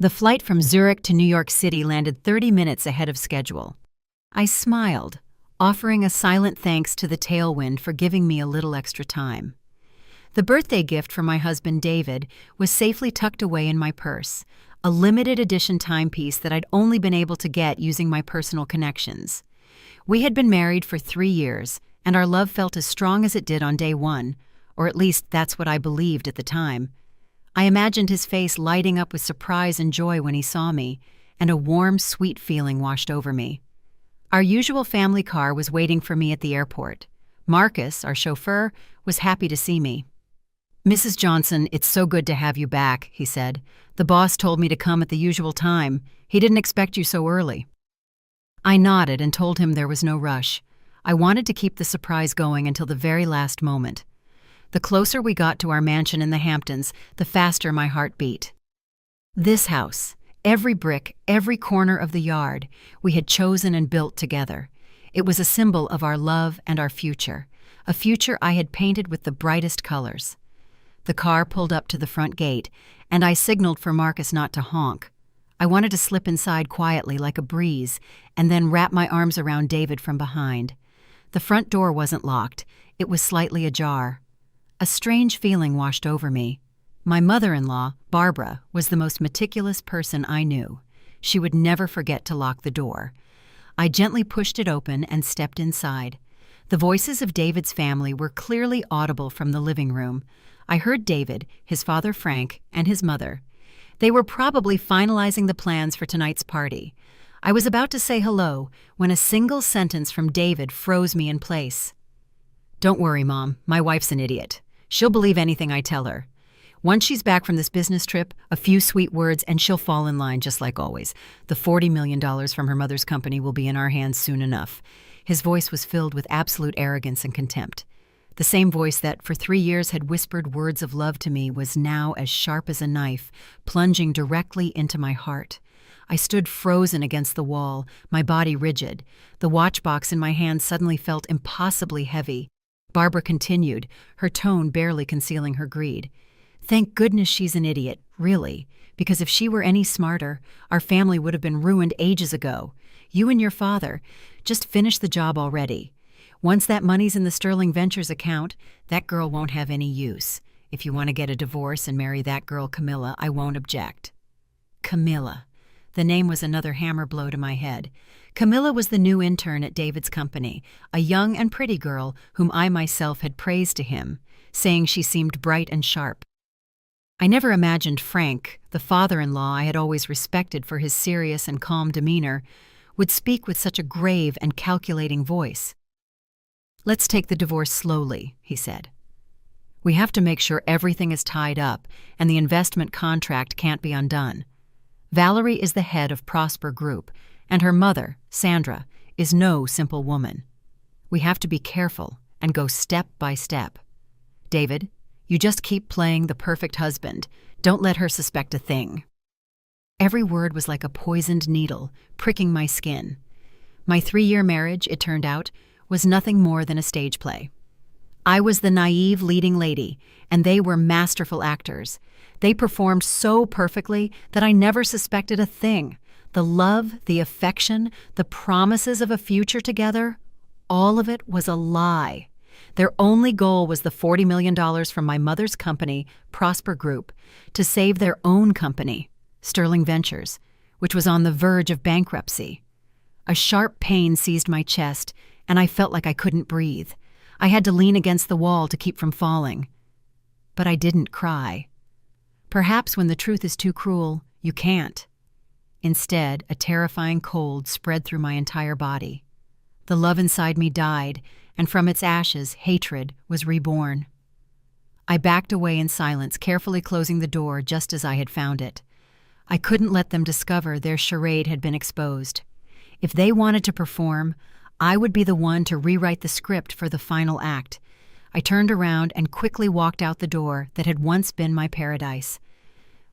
The flight from Zurich to New York City landed 30 minutes ahead of schedule. I smiled, offering a silent thanks to the tailwind for giving me a little extra time. The birthday gift from my husband David was safely tucked away in my purse, a limited edition timepiece that I'd only been able to get using my personal connections. We had been married for 3 years, and our love felt as strong as it did on day one, or at least that's what I believed at the time. I imagined his face lighting up with surprise and joy when he saw me, and a warm, sweet feeling washed over me. Our usual family car was waiting for me at the airport. Marcus, our chauffeur, was happy to see me. "Mrs. Johnson, it's so good to have you back," he said. "The boss told me to come at the usual time. He didn't expect you so early." I nodded and told him there was no rush. I wanted to keep the surprise going until the very last moment. The closer we got to our mansion in the Hamptons, the faster my heart beat. This house, every brick, every corner of the yard, we had chosen and built together. It was a symbol of our love and our future, a future I had painted with the brightest colors. The car pulled up to the front gate, and I signaled for Marcus not to honk. I wanted to slip inside quietly like a breeze, and then wrap my arms around David from behind. The front door wasn't locked, it was slightly ajar. A strange feeling washed over me. My mother-in-law, Barbara, was the most meticulous person I knew. She would never forget to lock the door. I gently pushed it open and stepped inside. The voices of David's family were clearly audible from the living room. I heard David, his father Frank, and his mother. They were probably finalizing the plans for tonight's party. I was about to say hello when a single sentence from David froze me in place. "Don't worry, Mom. My wife's an idiot. She'll believe anything I tell her. Once she's back from this business trip, a few sweet words and she'll fall in line just like always. The $40 million from her mother's company will be in our hands soon enough." His voice was filled with absolute arrogance and contempt. The same voice that for 3 years had whispered words of love to me was now as sharp as a knife, plunging directly into my heart. I stood frozen against the wall, my body rigid. The watch box in my hand suddenly felt impossibly heavy. Barbara continued, her tone barely concealing her greed. "Thank goodness she's an idiot, really, because if she were any smarter, our family would have been ruined ages ago. You and your father, just finish the job already. Once that money's in the Sterling Ventures account, that girl won't have any use. If you want to get a divorce and marry that girl Camilla, I won't object." Camilla. The name was another hammer blow to my head. Camilla was the new intern at David's company, a young and pretty girl whom I myself had praised to him, saying she seemed bright and sharp. I never imagined Frank, the father-in-law I had always respected for his serious and calm demeanor, would speak with such a grave and calculating voice. "Let's take the divorce slowly," he said. "We have to make sure everything is tied up and the investment contract can't be undone. Valerie is the head of Prosper Group, and her mother, Sandra, is no simple woman. We have to be careful and go step by step. David, you just keep playing the perfect husband. Don't let her suspect a thing." Every word was like a poisoned needle, pricking my skin. My 3-year marriage, it turned out, was nothing more than a stage play. I was the naive leading lady, and they were masterful actors. They performed so perfectly that I never suspected a thing. The love, the affection, the promises of a future together, all of it was a lie. Their only goal was the $40 million from my mother's company, Prosper Group, to save their own company, Sterling Ventures, which was on the verge of bankruptcy. A sharp pain seized my chest, and I felt like I couldn't breathe. I had to lean against the wall to keep from falling. But I didn't cry. Perhaps when the truth is too cruel, you can't. Instead, a terrifying cold spread through my entire body. The love inside me died, and from its ashes, hatred was reborn. I backed away in silence, carefully closing the door just as I had found it. I couldn't let them discover their charade had been exposed. If they wanted to perform, I would be the one to rewrite the script for the final act. I turned around and quickly walked out the door that had once been my paradise.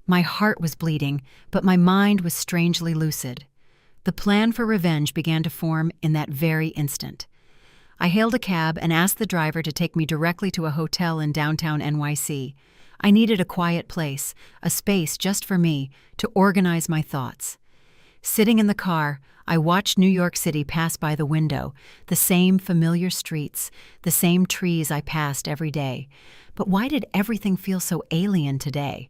My heart was bleeding, but my mind was strangely lucid. The plan for revenge began to form in that very instant. I hailed a cab and asked the driver to take me directly to a hotel in downtown NYC. I needed a quiet place, a space just for me, to organize my thoughts. Sitting in the car, I watched New York City pass by the window, the same familiar streets, the same trees I passed every day. But why did everything feel so alien today?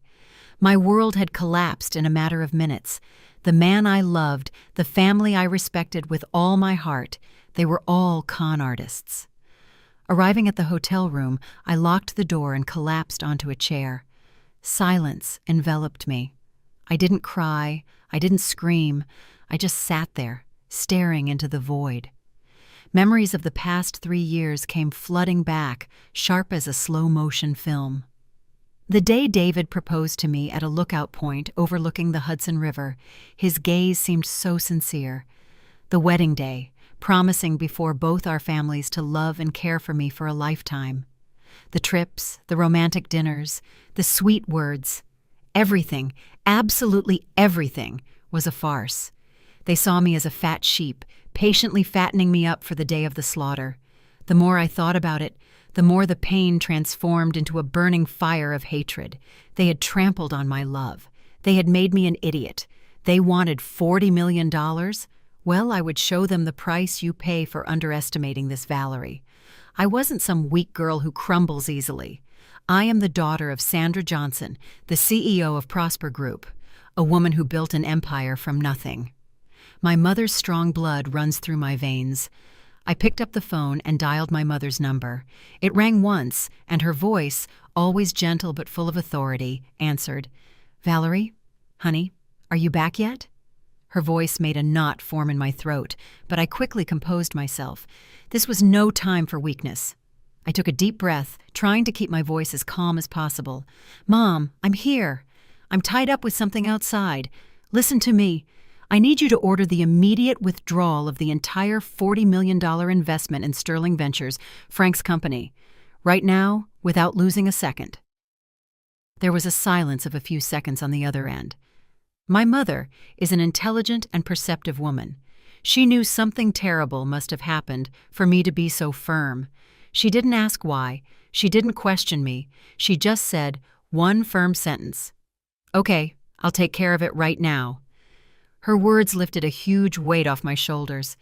My world had collapsed in a matter of minutes. The man I loved, the family I respected with all my heart, they were all con artists. Arriving at the hotel room, I locked the door and collapsed onto a chair. Silence enveloped me. I didn't cry, I didn't scream, I just sat there, staring into the void. Memories of the past 3 years came flooding back, sharp as a slow-motion film. The day David proposed to me at a lookout point overlooking the Hudson River, his gaze seemed so sincere. The wedding day, promising before both our families to love and care for me for a lifetime. The trips, the romantic dinners, the sweet words. Everything, absolutely everything, was a farce. They saw me as a fat sheep, patiently fattening me up for the day of the slaughter. The more I thought about it, the more the pain transformed into a burning fire of hatred. They had trampled on my love. They had made me an idiot. They wanted $40 million? Well, I would show them the price you pay for underestimating this Valerie. I wasn't some weak girl who crumbles easily. I am the daughter of Sandra Johnson, the CEO of Prosper Group, a woman who built an empire from nothing. My mother's strong blood runs through my veins. I picked up the phone and dialed my mother's number. It rang once, and her voice, always gentle but full of authority, answered. "Valerie? Honey, are you back yet?" Her voice made a knot form in my throat, but I quickly composed myself. This was no time for weakness. I took a deep breath, trying to keep my voice as calm as possible. "Mom, I'm here. I'm tied up with something outside. Listen to me. I need you to order the immediate withdrawal of the entire $40 million investment in Sterling Ventures, Frank's company. Right now, without losing a second." There was a silence of a few seconds on the other end. My mother is an intelligent and perceptive woman. She knew something terrible must have happened for me to be so firm. She didn't ask why. She didn't question me. She just said one firm sentence. "Okay, I'll take care of it right now." Her words lifted a huge weight off my shoulders.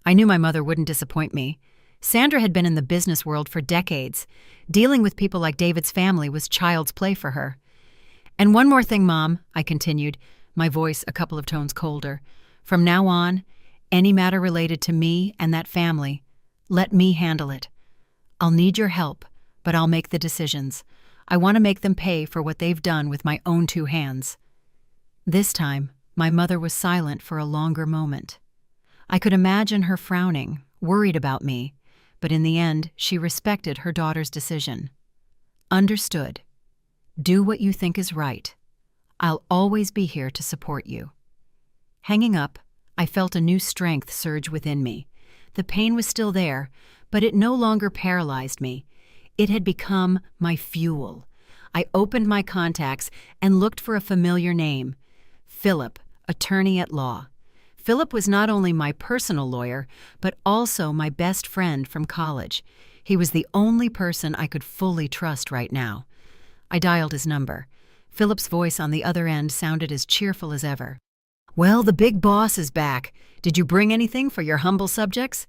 I knew my mother wouldn't disappoint me. Sandra had been in the business world for decades. Dealing with people like David's family was child's play for her. "And one more thing, Mom," I continued, my voice a couple of tones colder. "From now on, any matter related to me and that family, let me handle it. I'll need your help, but I'll make the decisions. I want to make them pay for what they've done with my own 2 hands." This time, my mother was silent for a longer moment. I could imagine her frowning, worried about me, but in the end, she respected her daughter's decision. "Understood. Do what you think is right. I'll always be here to support you." Hanging up, I felt a new strength surge within me. The pain was still there, but it no longer paralyzed me. It had become my fuel. I opened my contacts and looked for a familiar name. Philip, attorney at law. Philip was not only my personal lawyer, but also my best friend from college. He was the only person I could fully trust right now. I dialed his number. Philip's voice on the other end sounded as cheerful as ever. "Well, the big boss is back. Did you bring anything for your humble subjects?"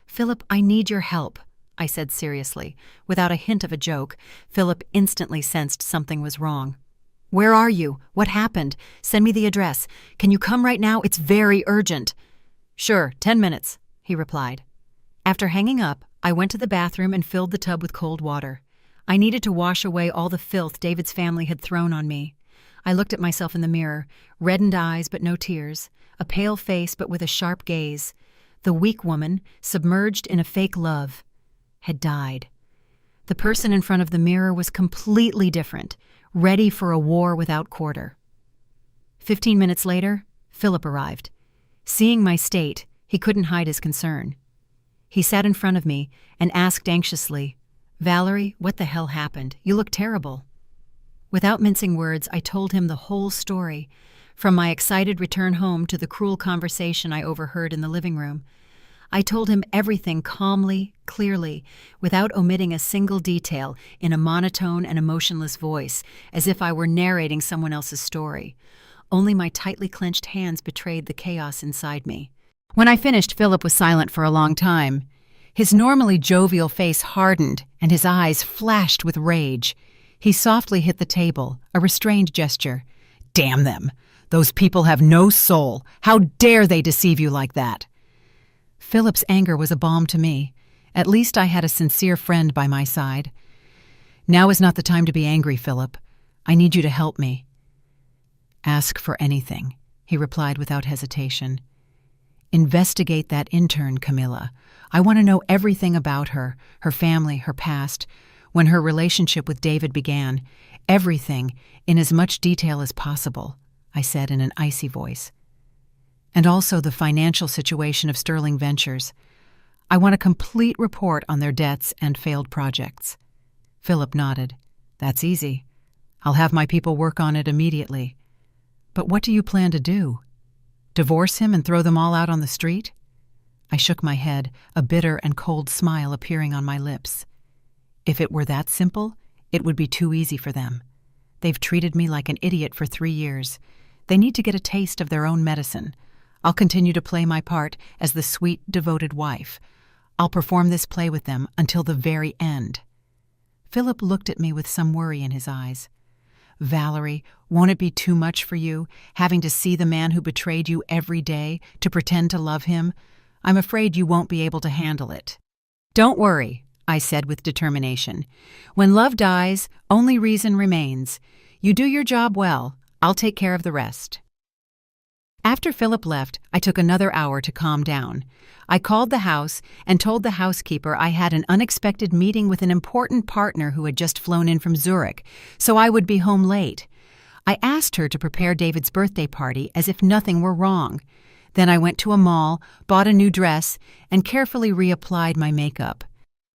"Philip, I need your help," I said seriously. Without a hint of a joke, Philip instantly sensed something was wrong. "Where are you? What happened? Send me the address. Can you come right now? It's very urgent." "Sure, 10 minutes," he replied. After hanging up, I went to the bathroom and filled the tub with cold water. I needed to wash away all the filth David's family had thrown on me. I looked at myself in the mirror, reddened eyes but no tears, a pale face but with a sharp gaze. The weak woman, submerged in a fake love, had died. The person in front of the mirror was completely different, ready for a war without quarter. 15 minutes later, Philip arrived. Seeing my state, he couldn't hide his concern. He sat in front of me and asked anxiously, "Valerie, what the hell happened? You look terrible." Without mincing words, I told him the whole story, from my excited return home to the cruel conversation I overheard in the living room. I told him everything calmly, clearly, without omitting a single detail, in a monotone and emotionless voice, as if I were narrating someone else's story. Only my tightly clenched hands betrayed the chaos inside me. When I finished, Philip was silent for a long time. His normally jovial face hardened, and his eyes flashed with rage. He softly hit the table, a restrained gesture. "Damn them! Those people have no soul! How dare they deceive you like that?" Philip's anger was a balm to me. At least I had a sincere friend by my side. "Now is not the time to be angry, Philip. I need you to help me." "Ask for anything," he replied without hesitation. "Investigate that intern, Camilla. I want to know everything about her, her family, her past, when her relationship with David began. Everything, in as much detail as possible," I said in an icy voice. "And also the financial situation of Sterling Ventures. I want a complete report on their debts and failed projects." Philip nodded. "That's easy. I'll have my people work on it immediately. But what do you plan to do? Divorce him and throw them all out on the street?" I shook my head, a bitter and cold smile appearing on my lips. "If it were that simple, it would be too easy for them. They've treated me like an idiot for 3 years. They need to get a taste of their own medicine. I'll continue to play my part as the sweet, devoted wife. I'll perform this play with them until the very end." Philip looked at me with some worry in his eyes. "Valerie, won't it be too much for you, having to see the man who betrayed you every day, to pretend to love him? I'm afraid you won't be able to handle it." "Don't worry," I said with determination. "When love dies, only reason remains. You do your job well. I'll take care of the rest." After Philip left, I took another hour to calm down. I called the house and told the housekeeper I had an unexpected meeting with an important partner who had just flown in from Zurich, so I would be home late. I asked her to prepare David's birthday party as if nothing were wrong. Then I went to a mall, bought a new dress, and carefully reapplied my makeup.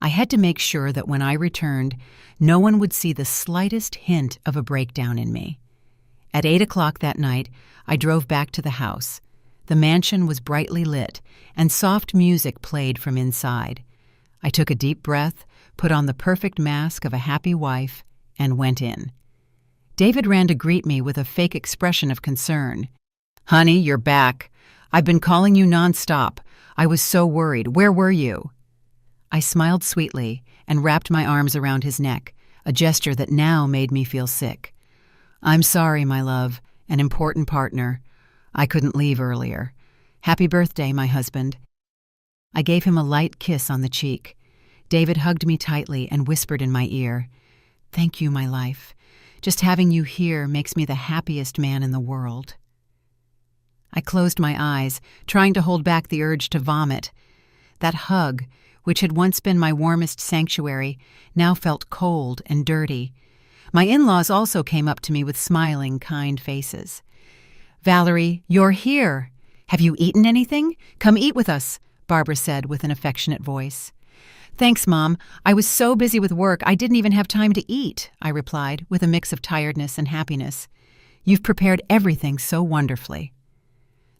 I had to make sure that when I returned, no one would see the slightest hint of a breakdown in me. At 8 o'clock that night, I drove back to the house. The mansion was brightly lit, and soft music played from inside. I took a deep breath, put on the perfect mask of a happy wife, and went in. David ran to greet me with a fake expression of concern. "Honey, you're back. I've been calling you nonstop. I was so worried. Where were you?" I smiled sweetly and wrapped my arms around his neck, a gesture that now made me feel sick. "I'm sorry, my love, an important partner. I couldn't leave earlier. Happy birthday, my husband." I gave him a light kiss on the cheek. David hugged me tightly and whispered in my ear, "Thank you, my life. Just having you here makes me the happiest man in the world." I closed my eyes, trying to hold back the urge to vomit. That hug, which had once been my warmest sanctuary, now felt cold and dirty. My in-laws also came up to me with smiling, kind faces. "Valerie, you're here. Have you eaten anything? Come eat with us," Barbara said with an affectionate voice. "Thanks, Mom. I was so busy with work I didn't even have time to eat," I replied with a mix of tiredness and happiness. "You've prepared everything so wonderfully."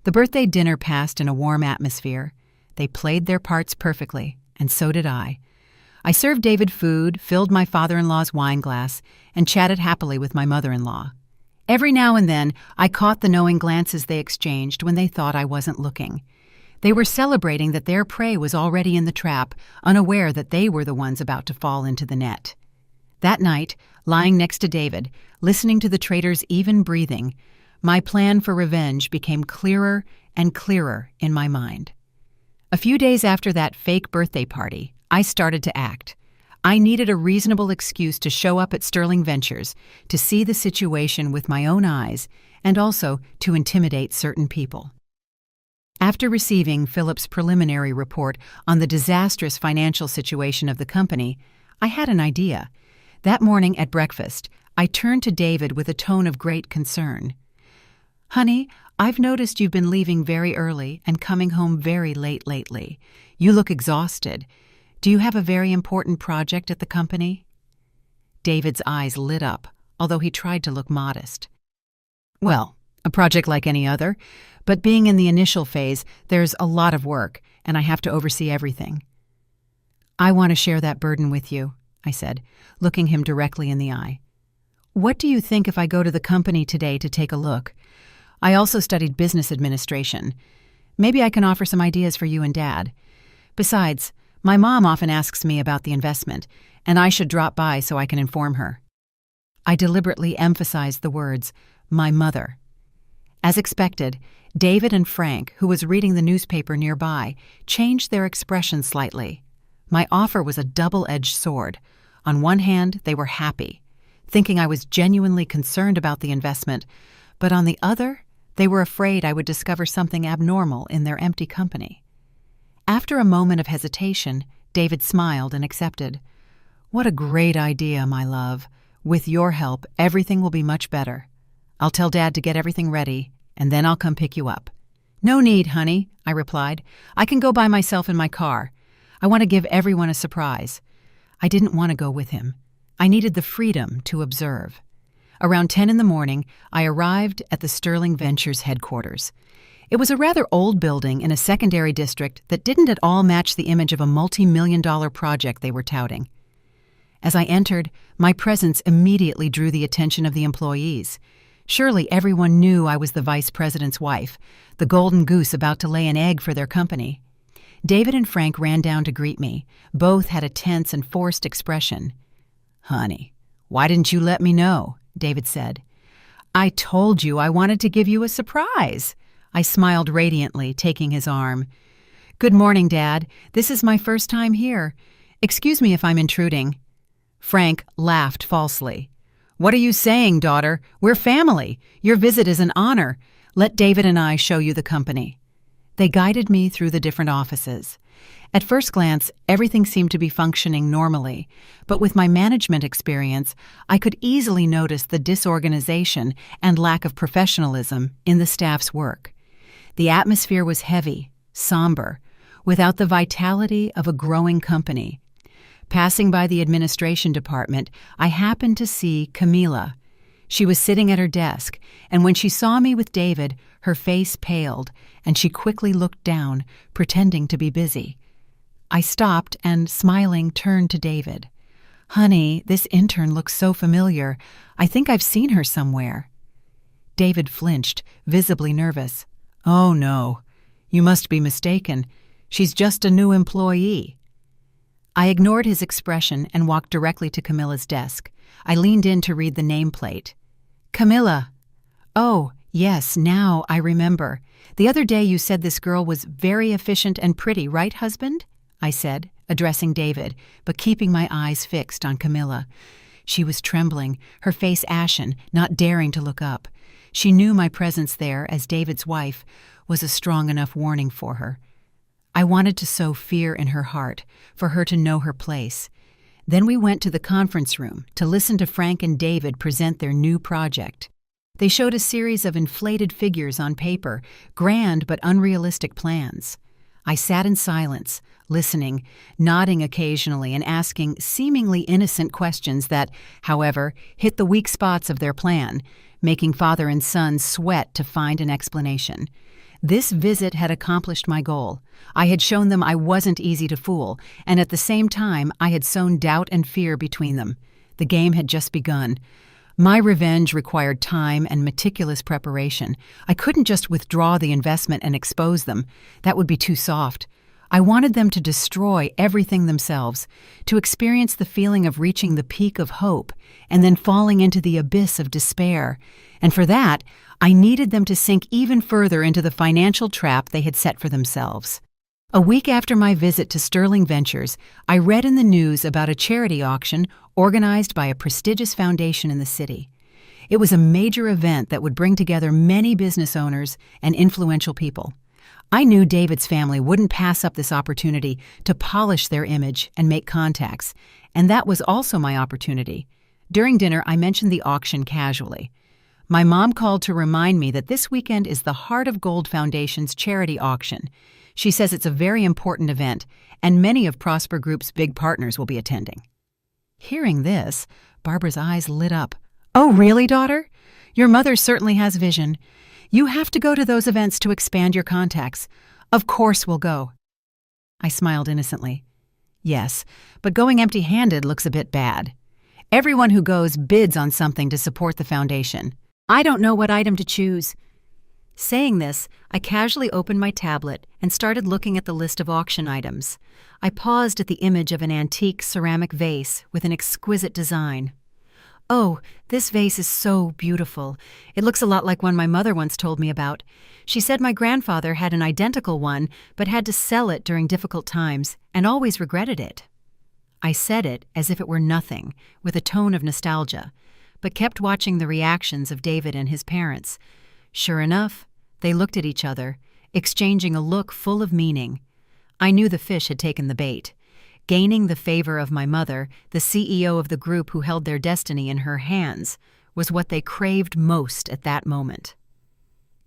The birthday dinner passed in a warm atmosphere. They played their parts perfectly, and so did I. I served David food, filled my father-in-law's wine glass, and chatted happily with my mother-in-law. Every now and then, I caught the knowing glances they exchanged when they thought I wasn't looking. They were celebrating that their prey was already in the trap, unaware that they were the ones about to fall into the net. That night, lying next to David, listening to the traitor's even breathing, my plan for revenge became clearer and clearer in my mind. A few days after that fake birthday party, I started to act. I needed a reasonable excuse to show up at Sterling Ventures, to see the situation with my own eyes, and also to intimidate certain people. After receiving Philip's preliminary report on the disastrous financial situation of the company, I had an idea. That morning at breakfast, I turned to David with a tone of great concern. "Honey, I've noticed you've been leaving very early and coming home very late lately. You look exhausted. Do you have a very important project at the company?" David's eyes lit up, although he tried to look modest. "Well, a project like any other, but being in the initial phase, there's a lot of work, and I have to oversee everything. I want to share that burden with you, I said, looking him directly in the eye. What do you think if I go to the company today to take a look? I also studied business administration. Maybe I can offer some ideas for you and Dad. Besides, my mom often asks me about the investment, and I should drop by so I can inform her. I deliberately emphasized the words, my mother. As expected, David and Frank, who was reading the newspaper nearby, changed their expression slightly. My offer was a double-edged sword. On one hand, they were happy, thinking I was genuinely concerned about the investment, but on the other, they were afraid I would discover something abnormal in their empty company. After a moment of hesitation, David smiled and accepted. What a great idea, my love. With your help, everything will be much better. I'll tell Dad to get everything ready, and then I'll come pick you up. No need, honey, I replied. I can go by myself in my car. I want to give everyone a surprise. I didn't want to go with him. I needed the freedom to observe. Around 10 in the morning, I arrived at the Sterling Ventures headquarters. It was a rather old building in a secondary district that didn't at all match the image of a multi-million-dollar project they were touting. As I entered, my presence immediately drew the attention of the employees. Surely everyone knew I was the vice president's wife, the golden goose about to lay an egg for their company. David and Frank ran down to greet me. Both had a tense and forced expression. Honey, why didn't you let me know? David said. I told you I wanted to give you a surprise. I smiled radiantly, taking his arm. Good morning, Dad. This is my first time here. Excuse me if I'm intruding. Frank laughed falsely. What are you saying, daughter? We're family. Your visit is an honor. Let David and I show you the company. They guided me through the different offices. At first glance, everything seemed to be functioning normally, but with my management experience, I could easily notice the disorganization and lack of professionalism in the staff's work. The atmosphere was heavy, somber, without the vitality of a growing company. Passing by the administration department, I happened to see Camila. She was sitting at her desk, and when she saw me with David, her face paled, and she quickly looked down, pretending to be busy. I stopped and, smiling, turned to David. Honey, this intern looks so familiar. I think I've seen her somewhere. David flinched, visibly nervous. Oh, no. You must be mistaken. She's just a new employee. I ignored his expression and walked directly to Camilla's desk. I leaned in to read the nameplate. Camilla. Oh, yes, now I remember. The other day you said this girl was very efficient and pretty, right, husband? I said, addressing David, but keeping my eyes fixed on Camilla. She was trembling, her face ashen, not daring to look up. She knew my presence there, as David's wife, was a strong enough warning for her. I wanted to sow fear in her heart, for her to know her place. Then we went to the conference room to listen to Frank and David present their new project. They showed a series of inflated figures on paper, grand but unrealistic plans. I sat in silence, listening, nodding occasionally and asking seemingly innocent questions that, however, hit the weak spots of their plan, making father and son sweat to find an explanation. This visit had accomplished my goal. I had shown them I wasn't easy to fool, and at the same time I had sown doubt and fear between them. The game had just begun. My revenge required time and meticulous preparation. I couldn't just withdraw the investment and expose them. That would be too soft. I wanted them to destroy everything themselves, to experience the feeling of reaching the peak of hope and then falling into the abyss of despair. And for that, I needed them to sink even further into the financial trap they had set for themselves. A week after my visit to Sterling Ventures, I read in the news about a charity auction organized by a prestigious foundation in the city. It was a major event that would bring together many business owners and influential people. I knew David's family wouldn't pass up this opportunity to polish their image and make contacts, and that was also my opportunity. During dinner, I mentioned the auction casually. My mom called to remind me that this weekend is the Heart of Gold Foundation's charity auction. She says it's a very important event, and many of Prosper Group's big partners will be attending. Hearing this, Barbara's eyes lit up. Oh, really, daughter? Your mother certainly has vision. You have to go to those events to expand your contacts. Of course we'll go. I smiled innocently. Yes, but going empty-handed looks a bit bad. Everyone who goes bids on something to support the foundation. I don't know what item to choose. Saying this, I casually opened my tablet and started looking at the list of auction items. I paused at the image of an antique ceramic vase with an exquisite design. Oh, this vase is so beautiful. It looks a lot like one my mother once told me about. She said my grandfather had an identical one, but had to sell it during difficult times and always regretted it. I said it as if it were nothing, with a tone of nostalgia, but kept watching the reactions of David and his parents. Sure enough, they looked at each other, exchanging a look full of meaning. I knew the fish had taken the bait. Gaining the favor of my mother, the CEO of the group who held their destiny in her hands, was what they craved most at that moment.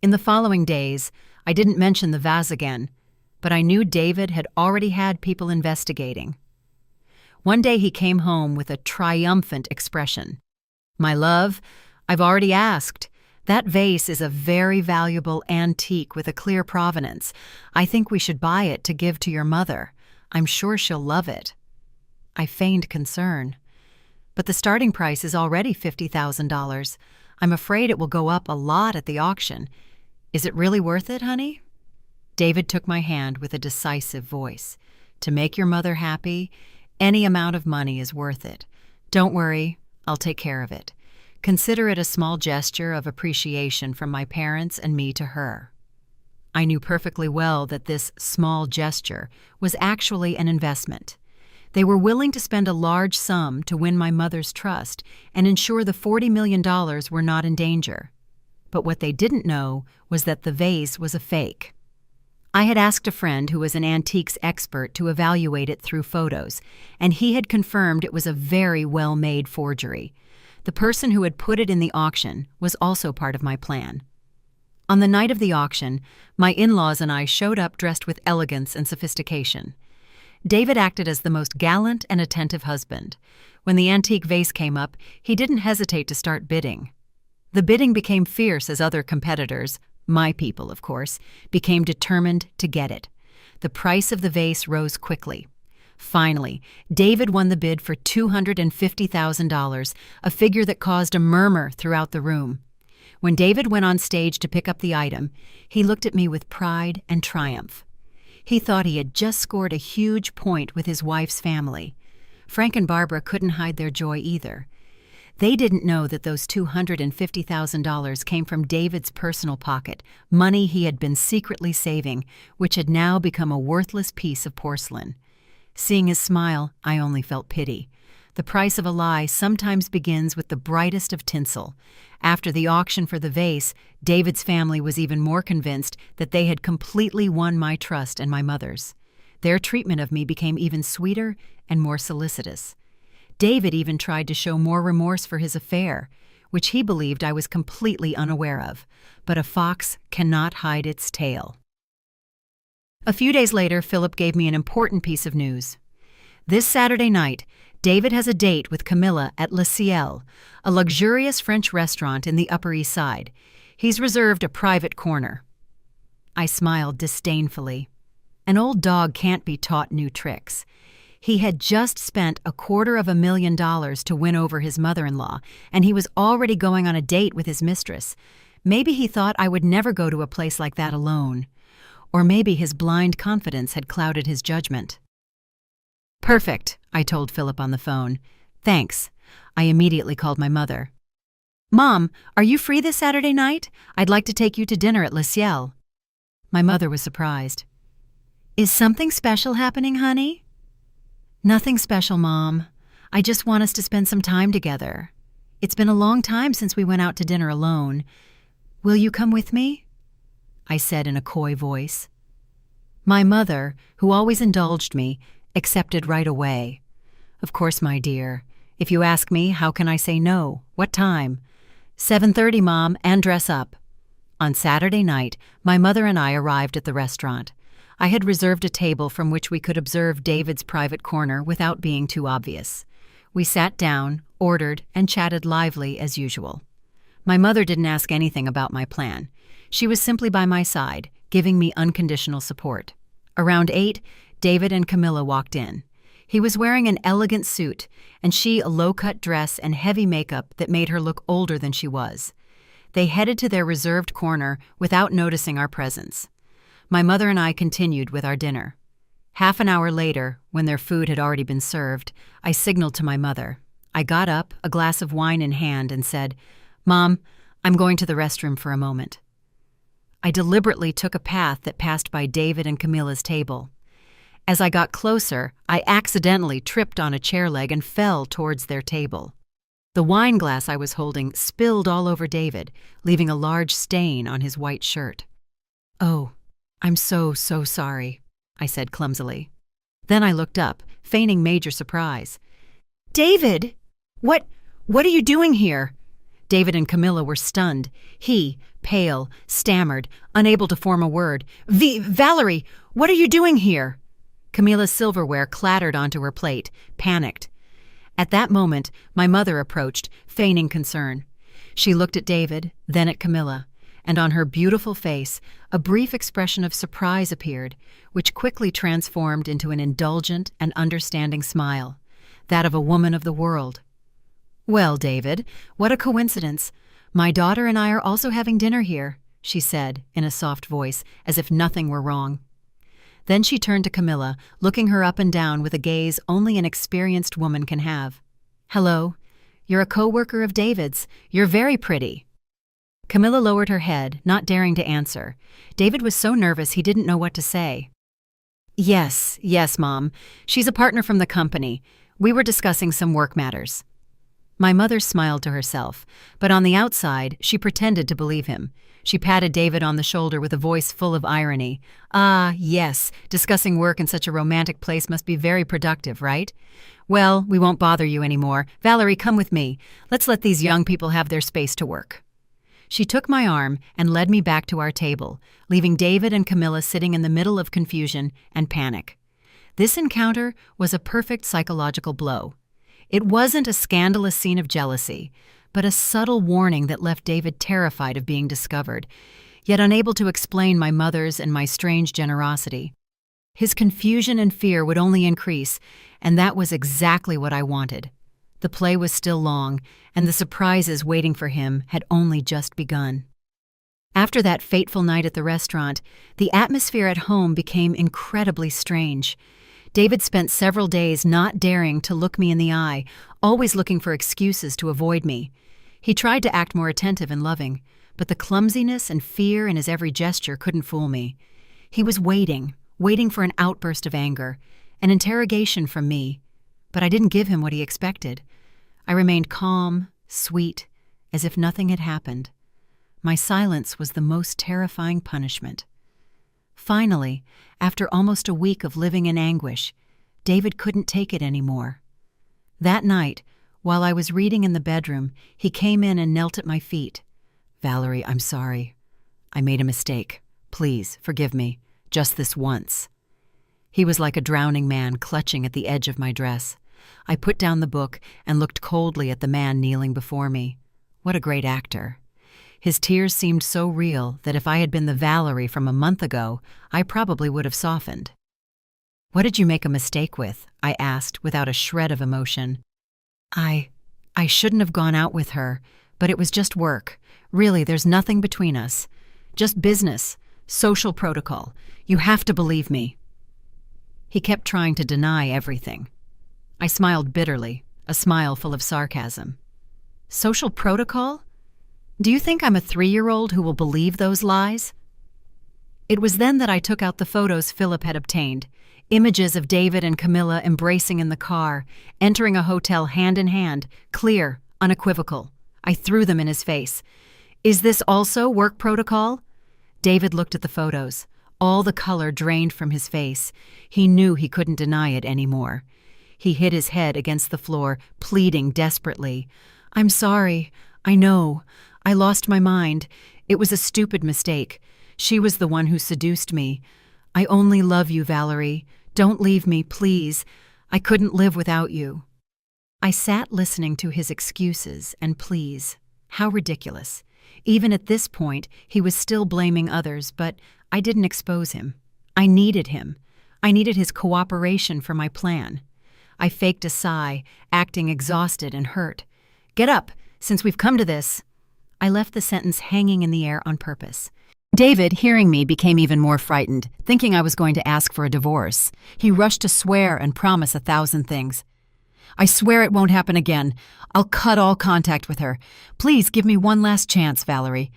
In the following days, I didn't mention the vase again, but I knew David had already had people investigating. One day he came home with a triumphant expression. "My love, I've already asked. That vase is a very valuable antique with a clear provenance. I think we should buy it to give to your mother. I'm sure she'll love it." I feigned concern. "But the starting price is already $50,000. I'm afraid it will go up a lot at the auction. Is it really worth it, honey?" David took my hand with a decisive voice. "To make your mother happy, any amount of money is worth it. Don't worry, I'll take care of it. Consider it a small gesture of appreciation from my parents and me to her." I knew perfectly well that this small gesture was actually an investment. They were willing to spend a large sum to win my mother's trust and ensure the $40 million were not in danger. But what they didn't know was that the vase was a fake. I had asked a friend who was an antiques expert to evaluate it through photos, and he had confirmed it was a very well-made forgery. The person who had put it in the auction was also part of my plan. On the night of the auction, my in-laws and I showed up dressed with elegance and sophistication. David acted as the most gallant and attentive husband. When the antique vase came up, he didn't hesitate to start bidding. The bidding became fierce as other competitors, my people of course, became determined to get it. The price of the vase rose quickly. Finally, David won the bid for $250,000, a figure that caused a murmur throughout the room. When David went on stage to pick up the item, he looked at me with pride and triumph. He thought he had just scored a huge point with his wife's family. Frank and Barbara couldn't hide their joy either. They didn't know that those $250,000 came from David's personal pocket, money he had been secretly saving, which had now become a worthless piece of porcelain. Seeing his smile, I only felt pity. The price of a lie sometimes begins with the brightest of tinsel. After the auction for the vase, David's family was even more convinced that they had completely won my trust and my mother's. Their treatment of me became even sweeter and more solicitous. David even tried to show more remorse for his affair, which he believed I was completely unaware of. But a fox cannot hide its tail. A few days later, Philip gave me an important piece of news. This Saturday night, David has a date with Camilla at Le Ciel, a luxurious French restaurant in the Upper East Side. He's reserved a private corner. I smiled disdainfully. An old dog can't be taught new tricks. He had just spent $250,000 to win over his mother-in-law, and he was already going on a date with his mistress. Maybe he thought I would never go to a place like that alone. Or maybe his blind confidence had clouded his judgment. "Perfect," I told Philip on the phone. "Thanks." I immediately called my mother. "Mom, are you free this Saturday night? I'd like to take you to dinner at Le Ciel." My mother was surprised. "Is something special happening, honey?" "Nothing special, Mom. I just want us to spend some time together. It's been a long time since we went out to dinner alone. Will you come with me?" I said in a coy voice. My mother, who always indulged me, accepted right away. "Of course, my dear. If you ask me, how can I say no? What time?" 7:30, Mom, and dress up." On Saturday night, my mother and I arrived at the restaurant. I had reserved a table from which we could observe David's private corner without being too obvious. We sat down, ordered, and chatted lively as usual. My mother didn't ask anything about my plan. She was simply by my side, giving me unconditional support. Around 8, David and Camilla walked in. He was wearing an elegant suit, and she a low-cut dress and heavy makeup that made her look older than she was. They headed to their reserved corner without noticing our presence. My mother and I continued with our dinner. Half an hour later, when their food had already been served, I signaled to my mother. I got up, a glass of wine in hand, and said, "Mom, I'm going to the restroom for a moment." I deliberately took a path that passed by David and Camilla's table. As I got closer, I accidentally tripped on a chair leg and fell towards their table. The wine glass I was holding spilled all over David, leaving a large stain on his white shirt. "Oh, I'm so sorry," I said clumsily. Then I looked up, feigning major surprise. "David! What are you doing here?" David and Camilla were stunned. He, pale, stammered, unable to form a word. Valerie, what are you doing here?" Camilla's silverware clattered onto her plate, panicked. At that moment, my mother approached, feigning concern. She looked at David, then at Camilla, and on her beautiful face, a brief expression of surprise appeared, which quickly transformed into an indulgent and understanding smile, that of a woman of the world. "Well, David, what a coincidence. My daughter and I are also having dinner here," she said, in a soft voice, as if nothing were wrong. Then she turned to Camilla, looking her up and down with a gaze only an experienced woman can have. "Hello. You're a co-worker of David's. You're very pretty." Camilla lowered her head, not daring to answer. David was so nervous he didn't know what to say. Yes, Mom. She's a partner from the company. We were discussing some work matters." My mother smiled to herself, but on the outside, she pretended to believe him. She patted David on the shoulder with a voice full of irony. "Ah, yes, discussing work in such a romantic place must be very productive, right? Well, we won't bother you anymore. Valerie, come with me. Let's let these young people have their space to work." She took my arm and led me back to our table, leaving David and Camilla sitting in the middle of confusion and panic. This encounter was a perfect psychological blow. It wasn't a scandalous scene of jealousy, but a subtle warning that left David terrified of being discovered, yet unable to explain my mother's and my strange generosity. His confusion and fear would only increase, and that was exactly what I wanted. The play was still long, and the surprises waiting for him had only just begun. After that fateful night at the restaurant, the atmosphere at home became incredibly strange. David spent several days not daring to look me in the eye, always looking for excuses to avoid me. He tried to act more attentive and loving, but the clumsiness and fear in his every gesture couldn't fool me. He was waiting for an outburst of anger, an interrogation from me, but I didn't give him what he expected. I remained calm, sweet, as if nothing had happened. My silence was the most terrifying punishment. Finally, after almost a week of living in anguish, David couldn't take it anymore. That night, while I was reading in the bedroom, he came in and knelt at my feet. "Valerie, I'm sorry. I made a mistake. Please, forgive me. Just this once." He was like a drowning man clutching at the edge of my dress. I put down the book and looked coldly at the man kneeling before me. What a great actor. His tears seemed so real that if I had been the Valerie from a month ago, I probably would have softened. "What did you make a mistake with?" I asked without a shred of emotion. I shouldn't have gone out with her, but it was just work. Really, there's nothing between us. Just business, social protocol. You have to believe me." He kept trying to deny everything. I smiled bitterly, a smile full of sarcasm. "Social protocol? Do you think I'm a 3-year-old who will believe those lies?" It was then that I took out the photos Philip had obtained, images of David and Camilla embracing in the car, entering a hotel hand in hand, clear, unequivocal. I threw them in his face. "Is this also work protocol?" David looked at the photos. All the color drained from his face. He knew he couldn't deny it anymore. He hit his head against the floor, pleading desperately. "I'm sorry. I know. I lost my mind. It was a stupid mistake. She was the one who seduced me. I only love you, Valerie. Don't leave me, please. I couldn't live without you." I sat listening to his excuses and pleas. How ridiculous. Even at this point, he was still blaming others, but I didn't expose him. I needed him. I needed his cooperation for my plan. I faked a sigh, acting exhausted and hurt. "Get up, since we've come to this." I left the sentence hanging in the air on purpose. David, hearing me, became even more frightened, thinking I was going to ask for a divorce. He rushed to swear and promise 1,000 things. "I swear it won't happen again. I'll cut all contact with her. Please give me one last chance, Valerie."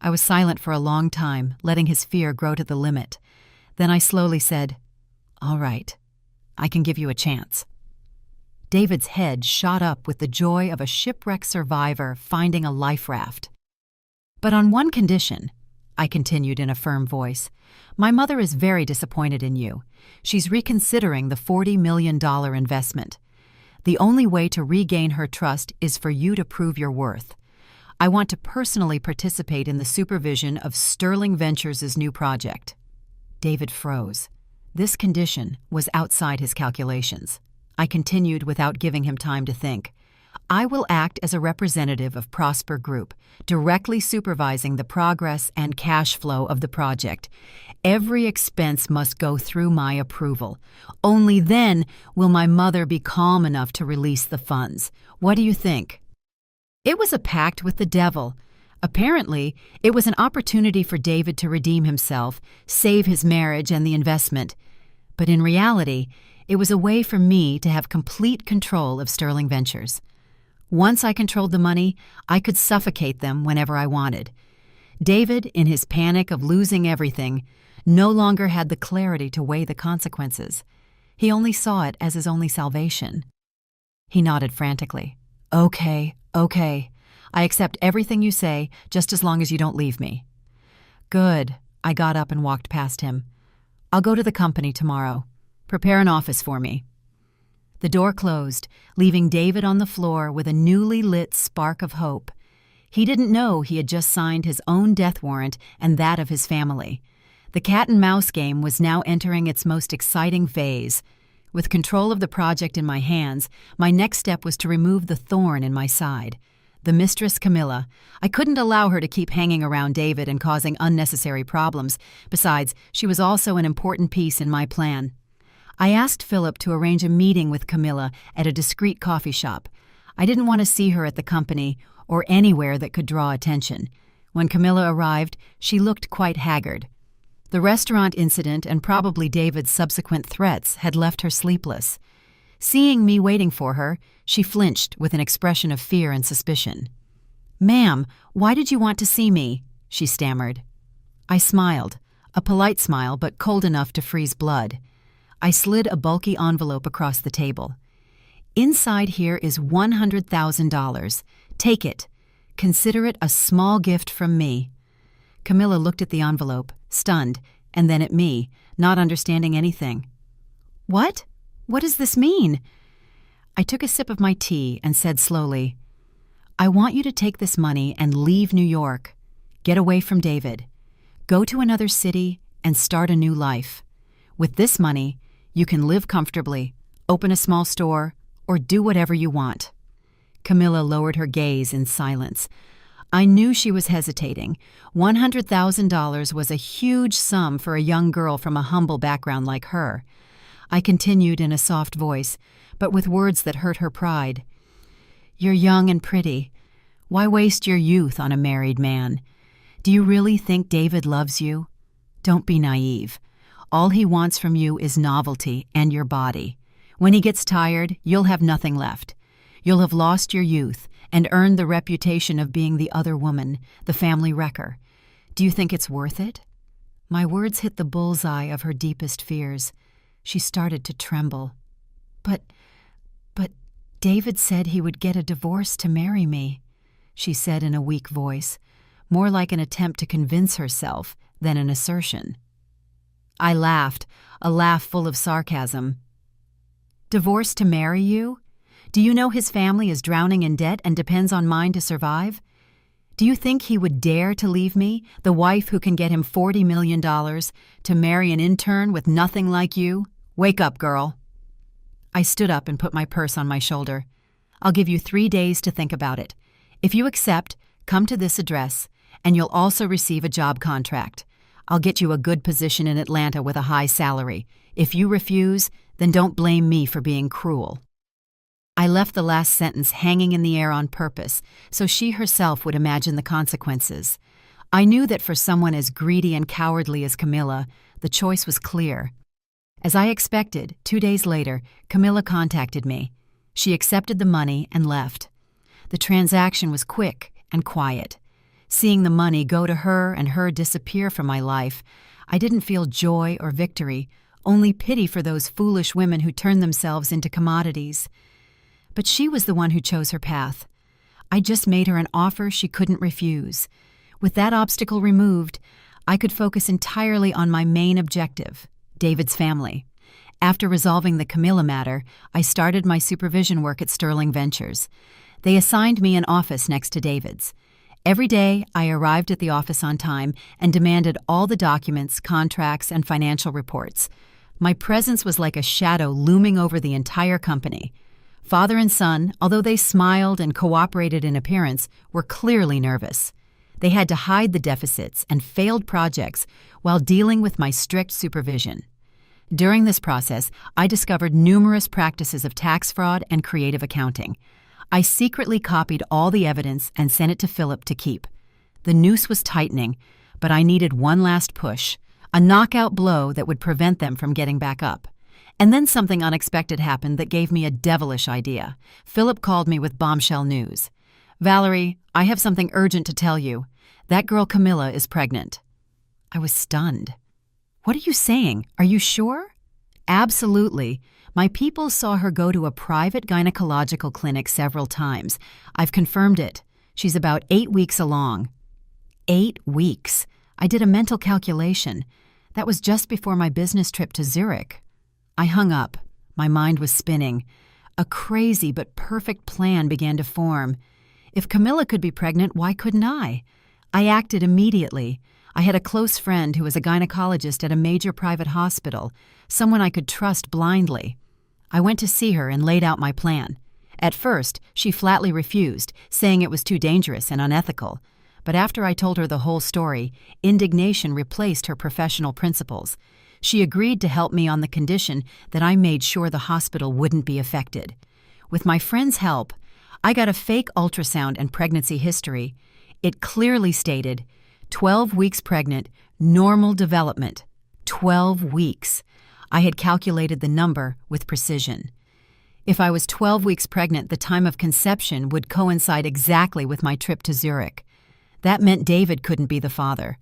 I was silent for a long time, letting his fear grow to the limit. Then I slowly said, "All right, I can give you a chance." David's head shot up with the joy of a shipwreck survivor finding a life raft. "But on one condition," I continued in a firm voice. "My mother is very disappointed in you. She's reconsidering the $40 million investment. The only way to regain her trust is for you to prove your worth. I want to personally participate in the supervision of Sterling Ventures' new project." David froze. This condition was outside his calculations. I continued without giving him time to think. "I will act as a representative of Prosper Group, directly supervising the progress and cash flow of the project. Every expense must go through my approval. Only then will my mother be calm enough to release the funds. What do you think?" It was a pact with the devil. Apparently, it was an opportunity for David to redeem himself, save his marriage and the investment. But in reality, it was a way for me to have complete control of Sterling Ventures. Once I controlled the money, I could suffocate them whenever I wanted. David, in his panic of losing everything, no longer had the clarity to weigh the consequences. He only saw it as his only salvation. He nodded frantically. Okay. I accept everything you say, just as long as you don't leave me." "Good." I got up and walked past him. "I'll go to the company tomorrow. Prepare an office for me." The door closed, leaving David on the floor with a newly lit spark of hope. He didn't know he had just signed his own death warrant and that of his family. The cat-and-mouse game was now entering its most exciting phase. With control of the project in my hands, my next step was to remove the thorn in my side. The mistress Camilla. I couldn't allow her to keep hanging around David and causing unnecessary problems. Besides, she was also an important piece in my plan. I asked Philip to arrange a meeting with Camilla at a discreet coffee shop. I didn't want to see her at the company or anywhere that could draw attention. When Camilla arrived, she looked quite haggard. The restaurant incident and probably David's subsequent threats had left her sleepless. Seeing me waiting for her, she flinched with an expression of fear and suspicion. "Ma'am, why did you want to see me?" she stammered. I smiled, a polite smile but cold enough to freeze blood. I slid a bulky envelope across the table. "Inside here is $100,000. Take it. Consider it a small gift from me." Camilla looked at the envelope, stunned, and then at me, not understanding anything. "What? What does this mean?" I took a sip of my tea and said slowly, "I want you to take this money and leave New York. Get away from David. Go to another city and start a new life. With this money, you can live comfortably, open a small store, or do whatever you want." Camilla lowered her gaze in silence. I knew she was hesitating. $100,000 was a huge sum for a young girl from a humble background like her. I continued in a soft voice, but with words that hurt her pride. "You're young and pretty. Why waste your youth on a married man? Do you really think David loves you? Don't be naive. All he wants from you is novelty and your body. When he gets tired, you'll have nothing left. You'll have lost your youth and earned the reputation of being the other woman, the family wrecker. Do you think it's worth it?" My words hit the bullseye of her deepest fears. She started to tremble. But David said he would get a divorce to marry me," she said in a weak voice, more like an attempt to convince herself than an assertion. I laughed, a laugh full of sarcasm. "Divorce to marry you? Do you know his family is drowning in debt and depends on mine to survive? Do you think he would dare to leave me, the wife who can get him $40 million, to marry an intern with nothing like you? Wake up, girl." I stood up and put my purse on my shoulder. "I'll give you 3 days to think about it. If you accept, come to this address, and you'll also receive a job contract. I'll get you a good position in Atlanta with a high salary. If you refuse, then don't blame me for being cruel." I left the last sentence hanging in the air on purpose, so she herself would imagine the consequences. I knew that for someone as greedy and cowardly as Camilla, the choice was clear. As I expected, 2 days later, Camilla contacted me. She accepted the money and left. The transaction was quick and quiet. Seeing the money go to her and her disappear from my life, I didn't feel joy or victory, only pity for those foolish women who turn themselves into commodities. But she was the one who chose her path. I just made her an offer she couldn't refuse. With that obstacle removed, I could focus entirely on my main objective, David's family. After resolving the Camilla matter, I started my supervision work at Sterling Ventures. They assigned me an office next to David's. Every day, I arrived at the office on time and demanded all the documents, contracts, and financial reports. My presence was like a shadow looming over the entire company. Father and son, although they smiled and cooperated in appearance, were clearly nervous. They had to hide the deficits and failed projects while dealing with my strict supervision. During this process, I discovered numerous practices of tax fraud and creative accounting. I secretly copied all the evidence and sent it to Philip to keep. The noose was tightening, but I needed one last push, a knockout blow that would prevent them from getting back up. And then something unexpected happened that gave me a devilish idea. Philip called me with bombshell news. "Valerie, I have something urgent to tell you. That girl Camilla is pregnant." I was stunned. "What are you saying? Are you sure?" "Absolutely. My people saw her go to a private gynecological clinic several times. I've confirmed it. She's about 8 weeks along." 8 weeks. I did a mental calculation. That was just before my business trip to Zurich. I hung up. My mind was spinning. A crazy but perfect plan began to form. If Camilla could be pregnant, why couldn't I? I acted immediately. I had a close friend who was a gynecologist at a major private hospital, someone I could trust blindly. I went to see her and laid out my plan. At first, she flatly refused, saying it was too dangerous and unethical. But after I told her the whole story, indignation replaced her professional principles. She agreed to help me on the condition that I made sure the hospital wouldn't be affected. With my friend's help, I got a fake ultrasound and pregnancy history. It clearly stated, 12 weeks pregnant, normal development. 12 weeks. I had calculated the number with precision. If I was 12 weeks pregnant, the time of conception would coincide exactly with my trip to Zurich. That meant David couldn't be the father.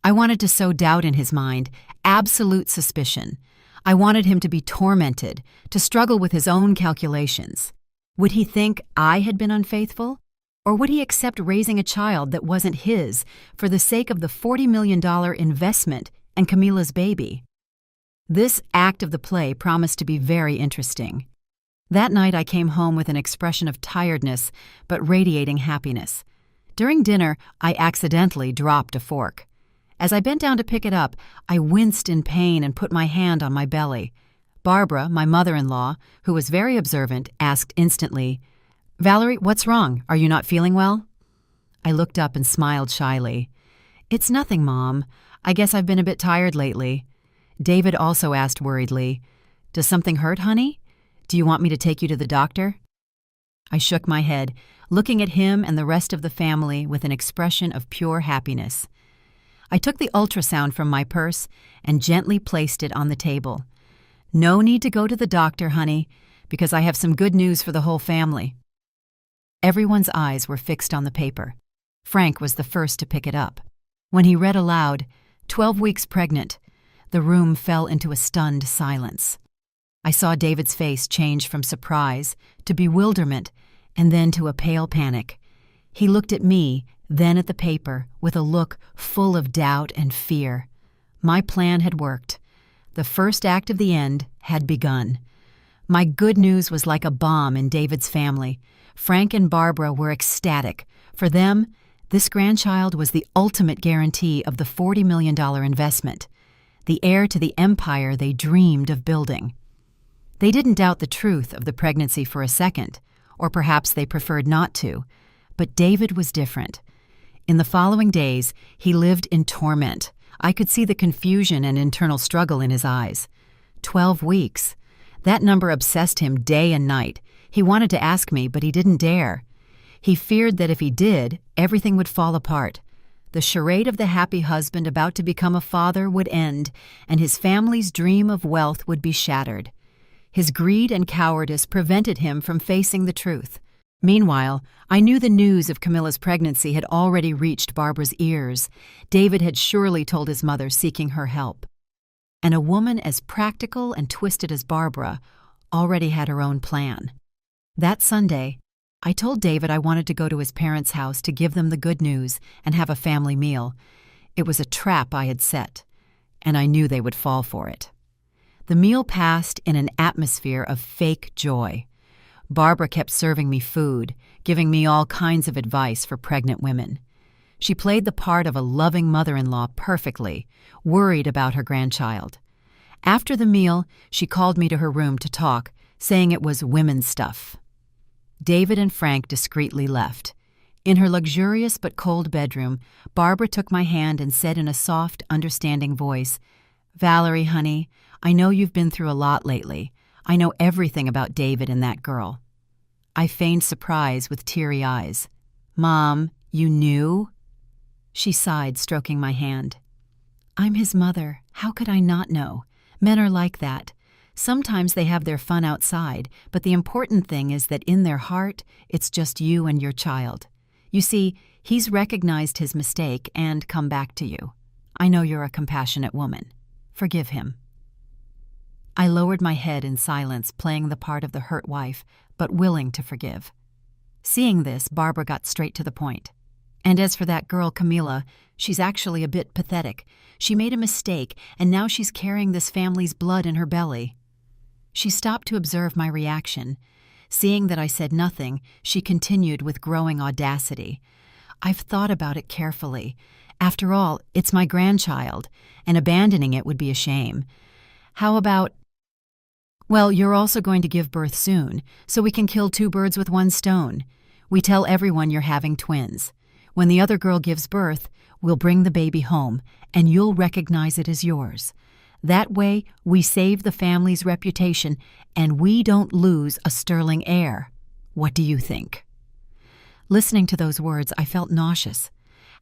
I wanted to sow doubt in his mind, absolute suspicion. I wanted him to be tormented, to struggle with his own calculations. Would he think I had been unfaithful? Or would he accept raising a child that wasn't his for the sake of the $40 million investment and Camilla's baby? This act of the play promised to be very interesting. That night I came home with an expression of tiredness but radiating happiness. During dinner, I accidentally dropped a fork. As I bent down to pick it up, I winced in pain and put my hand on my belly. Barbara, my mother-in-law, who was very observant, asked instantly, "Valerie, what's wrong? Are you not feeling well?" I looked up and smiled shyly. "It's nothing, Mom. I guess I've been a bit tired lately." David also asked worriedly, "Does something hurt, honey? Do you want me to take you to the doctor?" I shook my head, looking at him and the rest of the family with an expression of pure happiness. I took the ultrasound from my purse and gently placed it on the table. "No need to go to the doctor, honey, because I have some good news for the whole family." Everyone's eyes were fixed on the paper. Frank was the first to pick it up. When he read aloud, 12 weeks pregnant, the room fell into a stunned silence. I saw David's face change from surprise to bewilderment and then to a pale panic. He looked at me, then at the paper, with a look full of doubt and fear. My plan had worked. The first act of the end had begun. My good news was like a bomb in David's family. Frank and Barbara were ecstatic. For them, this grandchild was the ultimate guarantee of the $40 million investment, the heir to the empire they dreamed of building. They didn't doubt the truth of the pregnancy for a second, or perhaps they preferred not to. But David was different. In the following days, he lived in torment. I could see the confusion and internal struggle in his eyes. 12 weeks. That number obsessed him day and night. He wanted to ask me, but he didn't dare. He feared that if he did, everything would fall apart. The charade of the happy husband about to become a father would end, and his family's dream of wealth would be shattered. His greed and cowardice prevented him from facing the truth. Meanwhile, I knew the news of Camilla's pregnancy had already reached Barbara's ears. David had surely told his mother, seeking her help. And a woman as practical and twisted as Barbara already had her own plan. That Sunday, I told David I wanted to go to his parents' house to give them the good news and have a family meal. It was a trap I had set, and I knew they would fall for it. The meal passed in an atmosphere of fake joy. Barbara kept serving me food, giving me all kinds of advice for pregnant women. She played the part of a loving mother-in-law perfectly, worried about her grandchild. After the meal, she called me to her room to talk, saying it was women's stuff. David and Frank discreetly left. In her luxurious but cold bedroom, Barbara took my hand and said in a soft, understanding voice, "Valerie, honey, I know you've been through a lot lately. I know everything about David and that girl." I feigned surprise with teary eyes. "Mom, you knew?" She sighed, stroking my hand. "I'm his mother. How could I not know? Men are like that. Sometimes they have their fun outside, but the important thing is that in their heart, it's just you and your child. You see, he's recognized his mistake and come back to you. I know you're a compassionate woman. Forgive him." I lowered my head in silence, playing the part of the hurt wife, but willing to forgive. Seeing this, Barbara got straight to the point. "And as for that girl, Camilla, she's actually a bit pathetic. She made a mistake, and now she's carrying this family's blood in her belly." She stopped to observe my reaction. Seeing that I said nothing, she continued with growing audacity. "I've thought about it carefully. After all, it's my grandchild, and abandoning it would be a shame. How about— Well, you're also going to give birth soon, so we can kill two birds with one stone. We tell everyone you're having twins. When the other girl gives birth, we'll bring the baby home, and you'll recognize it as yours. That way, we save the family's reputation, and we don't lose a sterling heir. What do you think?" Listening to those words, I felt nauseous.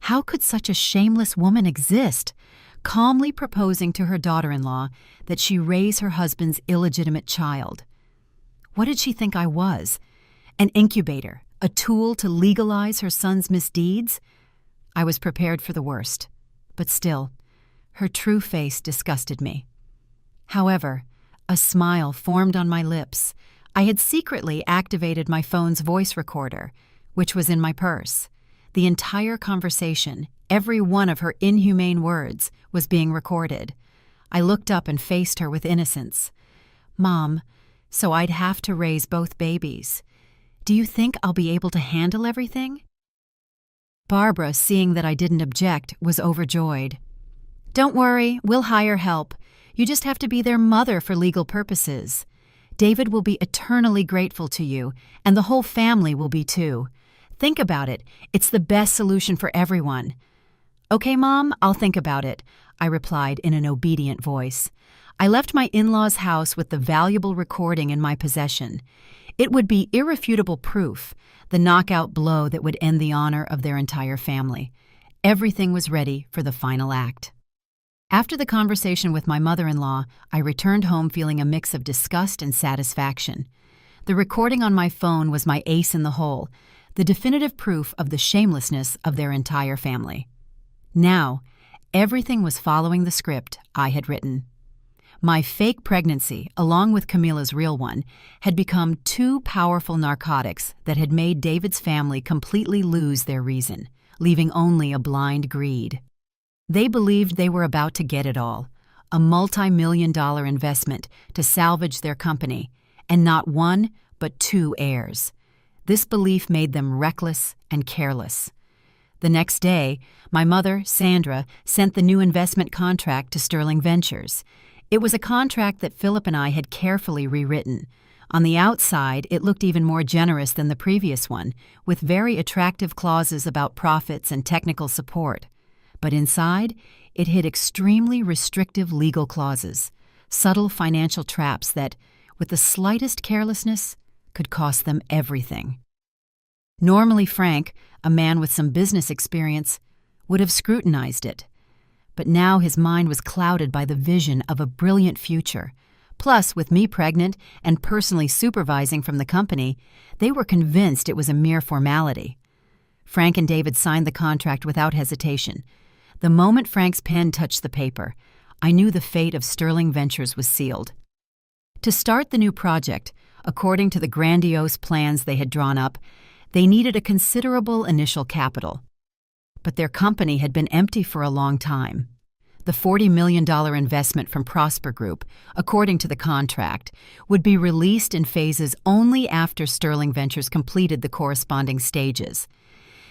How could such a shameless woman exist, calmly proposing to her daughter-in-law that she raise her husband's illegitimate child? What did she think I was? An incubator, a tool to legalize her son's misdeeds? I was prepared for the worst, but still, her true face disgusted me. However, a smile formed on my lips. I had secretly activated my phone's voice recorder, which was in my purse. The entire conversation, every one of her inhumane words, was being recorded. I looked up and faced her with innocence. "Mom, so I'd have to raise both babies. Do you think I'll be able to handle everything?" Barbara, seeing that I didn't object, was overjoyed. "Don't worry, we'll hire help. You just have to be their mother for legal purposes. David will be eternally grateful to you, and the whole family will be too. Think about it. It's the best solution for everyone." "Okay, Mom, I'll think about it," I replied in an obedient voice. I left my in-laws' house with the valuable recording in my possession. It would be irrefutable proof, the knockout blow that would end the honor of their entire family. Everything was ready for the final act. After the conversation with my mother-in-law, I returned home feeling a mix of disgust and satisfaction. The recording on my phone was my ace in the hole, the definitive proof of the shamelessness of their entire family. Now, everything was following the script I had written. My fake pregnancy, along with Camilla's real one, had become two powerful narcotics that had made David's family completely lose their reason, leaving only a blind greed. They believed they were about to get it all, a multi-million-dollar investment to salvage their company, and not one but two heirs. This belief made them reckless and careless. The next day, my mother, Sandra, sent the new investment contract to Sterling Ventures. It was a contract that Philip and I had carefully rewritten. On the outside, it looked even more generous than the previous one, with very attractive clauses about profits and technical support. but inside, it hid extremely restrictive legal clauses, subtle financial traps that, with the slightest carelessness, could cost them everything. Normally Frank, a man with some business experience, would have scrutinized it, but now his mind was clouded by the vision of a brilliant future. Plus, with me pregnant and personally supervising from the company, they were convinced it was a mere formality. Frank and David signed the contract without hesitation. The moment Frank's pen touched the paper, I knew the fate of Sterling Ventures was sealed. To start the new project, according to the grandiose plans they had drawn up, they needed a considerable initial capital. But their company had been empty for a long time. The $40 million investment from Prosper Group, according to the contract, would be released in phases only after Sterling Ventures completed the corresponding stages.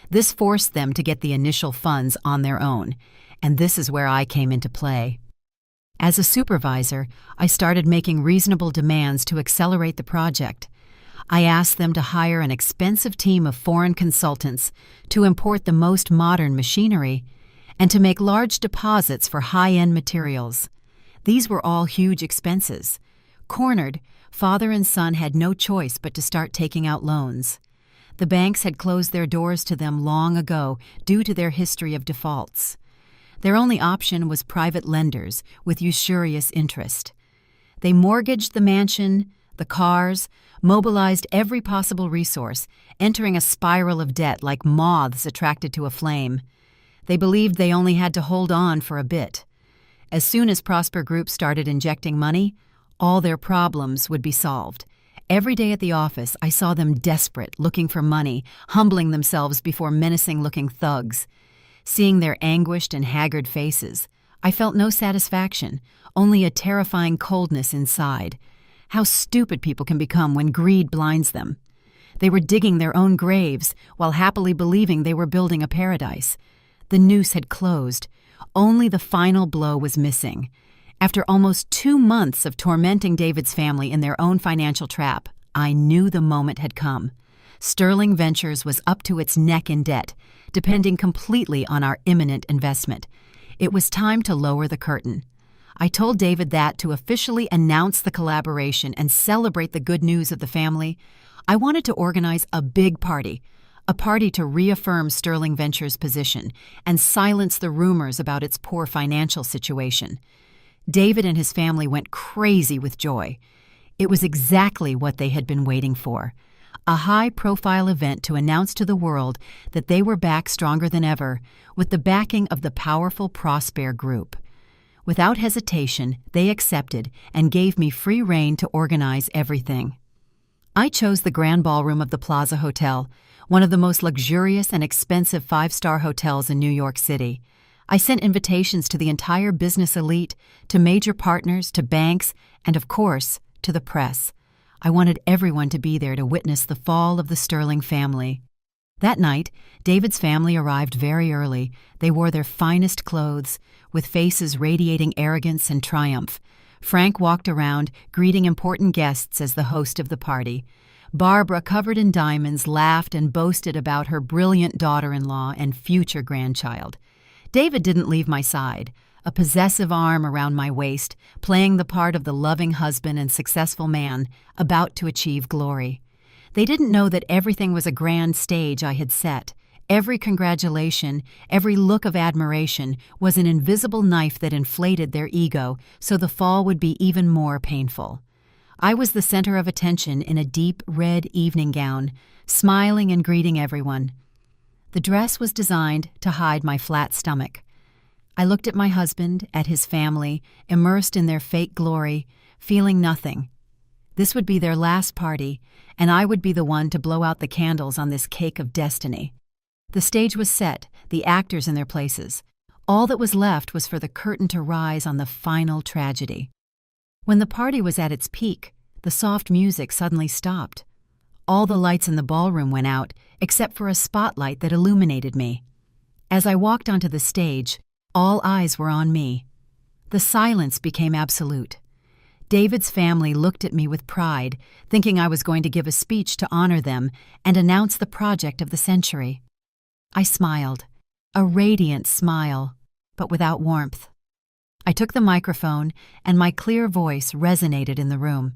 This forced them to get the initial funds on their own, and this is where I came into play. As a supervisor, I started making reasonable demands to accelerate the project. I asked them to hire an expensive team of foreign consultants to import the most modern machinery and to make large deposits for high-end materials. These were all huge expenses. Cornered, father and son had no choice but to start taking out loans. The banks had closed their doors to them long ago due to their history of defaults. Their only option was private lenders with usurious interest. They mortgaged the mansion, the cars, mobilized every possible resource, entering a spiral of debt like moths attracted to a flame. They believed they only had to hold on for a bit. As soon as Prosper Group started injecting money, all their problems would be solved. Every day at the office, I saw them desperate, looking for money, humbling themselves before menacing-looking thugs. Seeing their anguished and haggard faces, I felt no satisfaction, only a terrifying coldness inside. How stupid people can become when greed blinds them. They were digging their own graves while happily believing they were building a paradise. The noose had closed. Only the final blow was missing. After almost 2 months of tormenting David's family in their own financial trap, I knew the moment had come. Sterling Ventures was up to its neck in debt, depending completely on our imminent investment. It was time to lower the curtain. I told David that to officially announce the collaboration and celebrate the good news of the family, I wanted to organize a big party, a party to reaffirm Sterling Ventures' position and silence the rumors about its poor financial situation. David and his family went crazy with joy. It was exactly what they had been waiting for. A high-profile event to announce to the world that they were back stronger than ever, with the backing of the powerful Prosper Group. Without hesitation, they accepted and gave me free rein to organize everything. I chose the Grand Ballroom of the Plaza Hotel, one of the most luxurious and expensive 5-star hotels in New York City. I sent invitations to the entire business elite, to major partners, to banks, and of course, to the press. I wanted everyone to be there to witness the fall of the Sterling family. That night, David's family arrived very early. They wore their finest clothes, with faces radiating arrogance and triumph. Frank walked around, greeting important guests as the host of the party. Barbara, covered in diamonds, laughed and boasted about her brilliant daughter-in-law and future grandchild. David didn't leave my side, a possessive arm around my waist, playing the part of the loving husband and successful man about to achieve glory. They didn't know that everything was a grand stage I had set. Every congratulation, every look of admiration was an invisible knife that inflated their ego so the fall would be even more painful. I was the center of attention in a deep red evening gown, smiling and greeting everyone. The dress was designed to hide my flat stomach. I looked at my husband, at his family, immersed in their fake glory, feeling nothing. This would be their last party, and I would be the one to blow out the candles on this cake of destiny. The stage was set, the actors in their places. All that was left was for the curtain to rise on the final tragedy. When the party was at its peak, the soft music suddenly stopped. All the lights in the ballroom went out, except for a spotlight that illuminated me. As I walked onto the stage, all eyes were on me. The silence became absolute. David's family looked at me with pride, thinking I was going to give a speech to honor them and announce the project of the century. I smiled, a radiant smile, but without warmth. I took the microphone, and my clear voice resonated in the room.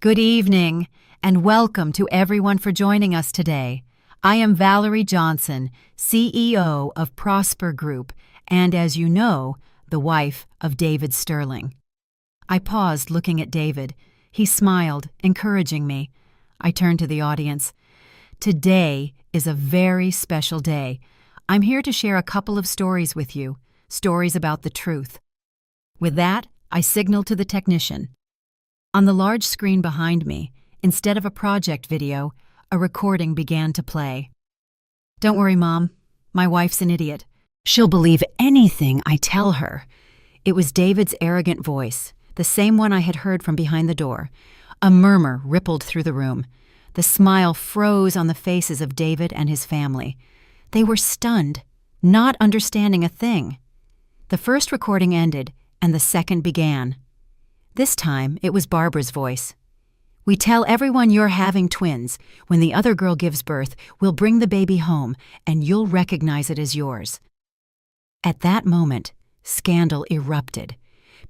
Good evening, and welcome to everyone for joining us today. I am Valerie Johnson, CEO of Prosper Group, and as you know, the wife of David Sterling. I paused, looking at David. He smiled, encouraging me. I turned to the audience. Today is a very special day. I'm here to share a couple of stories with you, stories about the truth. With that, I signaled to the technician. On the large screen behind me, instead of a project video, a recording began to play. Don't worry, Mom. My wife's an idiot. She'll believe anything I tell her. It was David's arrogant voice, the same one I had heard from behind the door. A murmur rippled through the room. The smile froze on the faces of David and his family. They were stunned, not understanding a thing. The first recording ended, and the second began. This time, it was Barbara's voice. We tell everyone you're having twins. When the other girl gives birth, we'll bring the baby home, and you'll recognize it as yours. At that moment, scandal erupted.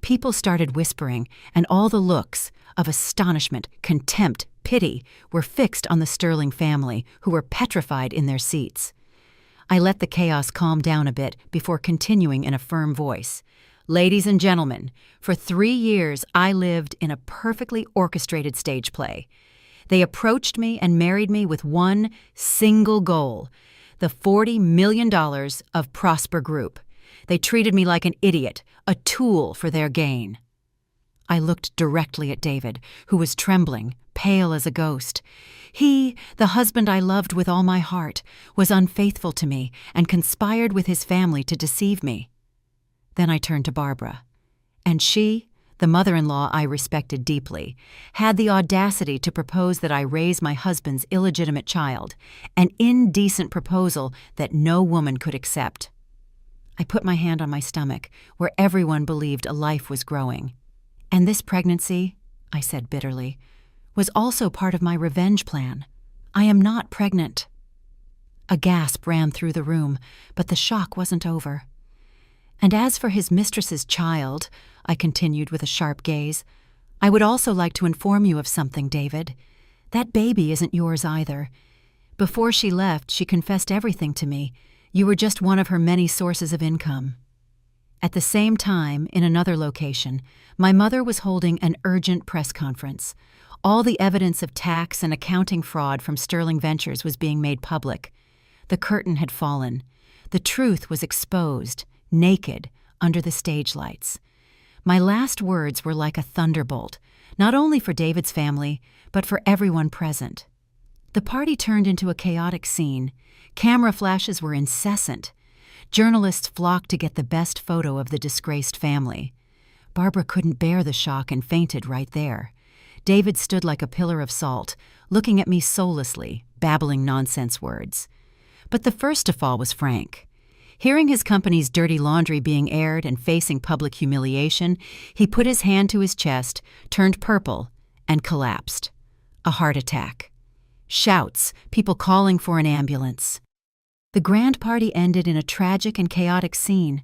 People started whispering, and all the looks of astonishment, contempt, pity were fixed on the Sterling family, who were petrified in their seats. I let the chaos calm down a bit before continuing in a firm voice. Ladies and gentlemen, for 3 years I lived in a perfectly orchestrated stage play. They approached me and married me with one single goal, the $40 million of Prosper Group. They treated me like an idiot, a tool for their gain. I looked directly at David, who was trembling, pale as a ghost. He, the husband I loved with all my heart, was unfaithful to me and conspired with his family to deceive me. Then I turned to Barbara, and she, the mother-in-law I respected deeply, had the audacity to propose that I raise my husband's illegitimate child, an indecent proposal that no woman could accept. I put my hand on my stomach, where everyone believed a life was growing. And this pregnancy, I said bitterly, was also part of my revenge plan. I am not pregnant. A gasp ran through the room, but the shock wasn't over. And as for his mistress's child, I continued with a sharp gaze, I would also like to inform you of something, David. That baby isn't yours either. Before she left, she confessed everything to me. You were just one of her many sources of income. At the same time, in another location, my mother was holding an urgent press conference. All the evidence of tax and accounting fraud from Sterling Ventures was being made public. The curtain had fallen. The truth was exposed, naked, under the stage lights. My last words were like a thunderbolt, not only for David's family, but for everyone present. The party turned into a chaotic scene. Camera flashes were incessant. Journalists flocked to get the best photo of the disgraced family. Barbara couldn't bear the shock and fainted right there. David stood like a pillar of salt, looking at me soullessly, babbling nonsense words. But the first to fall was Frank. Hearing his company's dirty laundry being aired and facing public humiliation, he put his hand to his chest, turned purple, and collapsed. A heart attack. Shouts, people calling for an ambulance. The grand party ended in a tragic and chaotic scene.